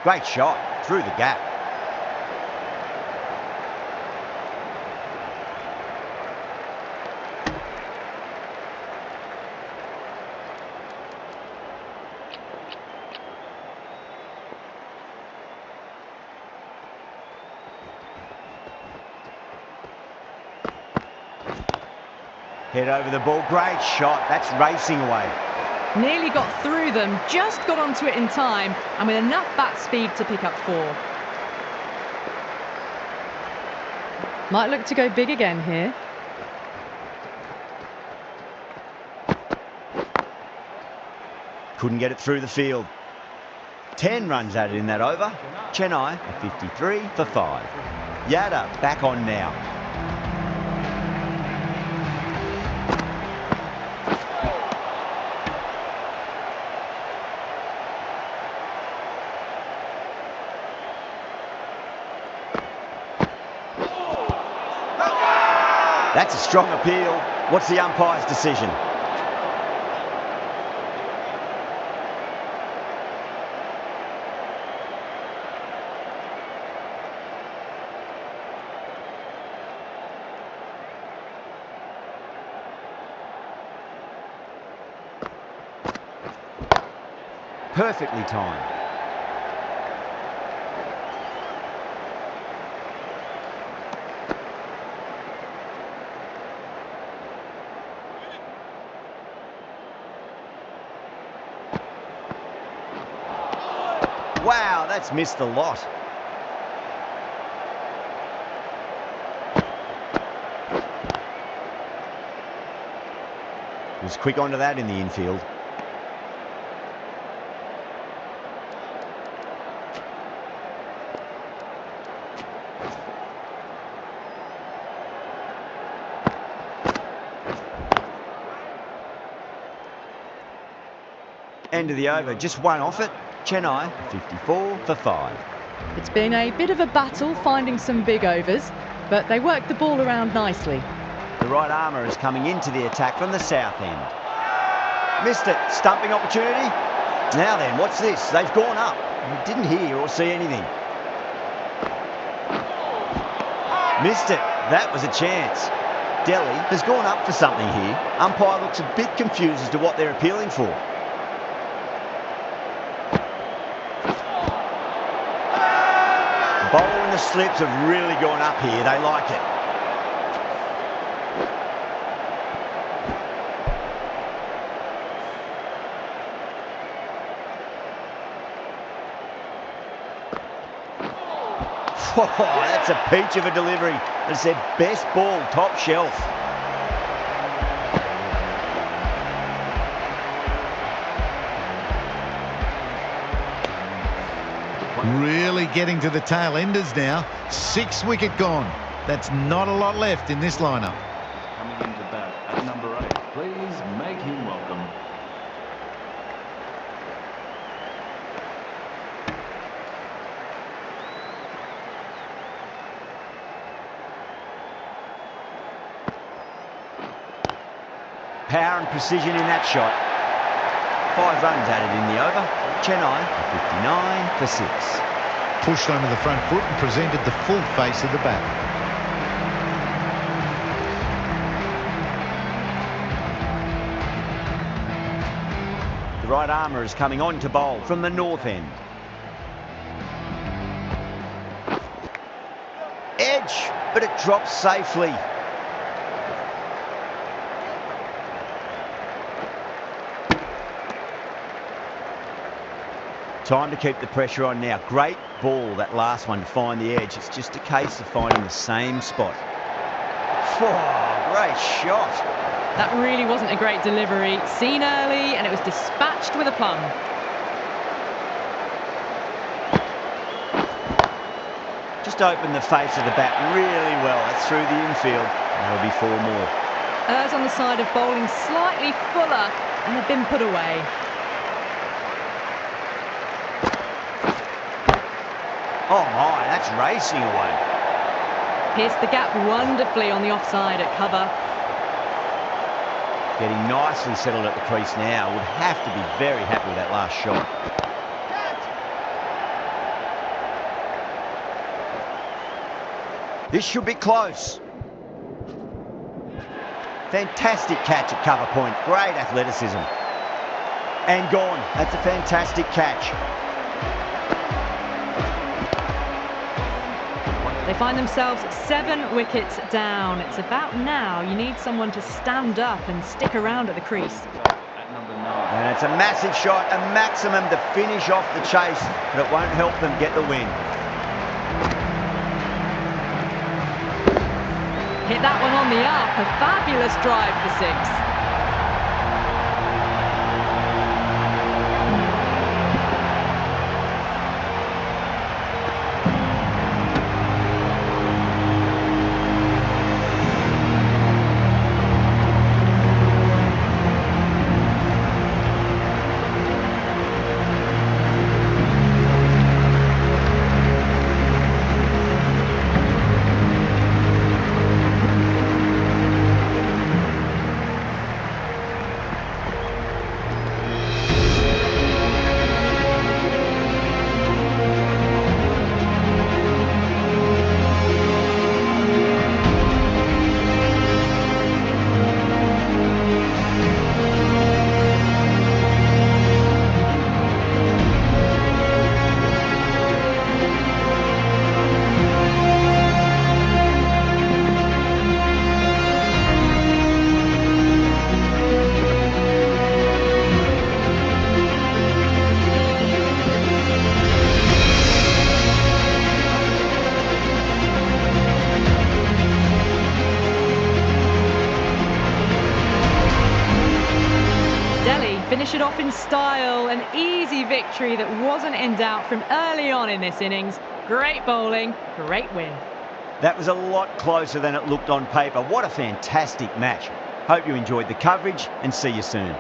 Great shot through the gap. Head over the ball, great shot, that's racing away. Nearly got through them, just got onto it in time, and with enough bat speed to pick up 4. Might look to go big again here. Couldn't get it through the field. 10 runs added in that over. Chennai are 53 for 5. Yada back on now. That's a strong appeal. What's the umpire's decision? Perfectly timed. Wow, that's missed a lot. Was quick onto that in the infield. End of the over, just one off it. Chennai 54 for 5. It's been a bit of a battle finding some big overs, but they worked the ball around nicely. The right armour is coming into the attack from the south end. Missed it, stumping opportunity. Now then, what's this? They've gone up. Didn't hear or see anything. Missed it, that was a chance. Delhi has gone up for something here. Umpire looks a bit confused as to what they're appealing for. Bowler and the slips have really gone up here. They like it. Oh, that's a peach of a delivery. It's their best ball, top shelf. Really getting to the tail enders now. 6 wicket gone. That's not a lot left in this lineup. Coming into bat at number 8. Please make him welcome. Power and precision in that shot. 5 runs added in the over. Chennai 59 for 6. Pushed onto the front foot and presented the full face of the bat. The right armour is coming on to bowl from the north end. Edge, but it drops safely. Time to keep the pressure on now. Great ball, that last one, to find the edge. It's just a case of finding the same spot. Oh, great shot. That really wasn't a great delivery. Seen early, and it was dispatched with aplomb. Just opened the face of the bat really well. That's through the infield. That'll be 4 more. Errs on the side of bowling slightly fuller, and have been put away. Oh my, that's racing away. Pierced the gap wonderfully on the offside at cover. Getting nicely settled at the crease now. Would have to be very happy with that last shot. This should be close. Fantastic catch at cover point. Great athleticism. And gone. That's a fantastic catch. They find themselves 7 wickets down. It's about now you need someone to stand up and stick around at the crease. At number 9. And it's a massive shot, a maximum to finish off the chase, but it won't help them get the win. Hit that one on the up. A fabulous drive for 6. Finish it off in style, an easy victory that wasn't in doubt from early on in this innings. Great bowling, great win. That was a lot closer than it looked on paper. What a fantastic match. Hope you enjoyed the coverage and see you soon.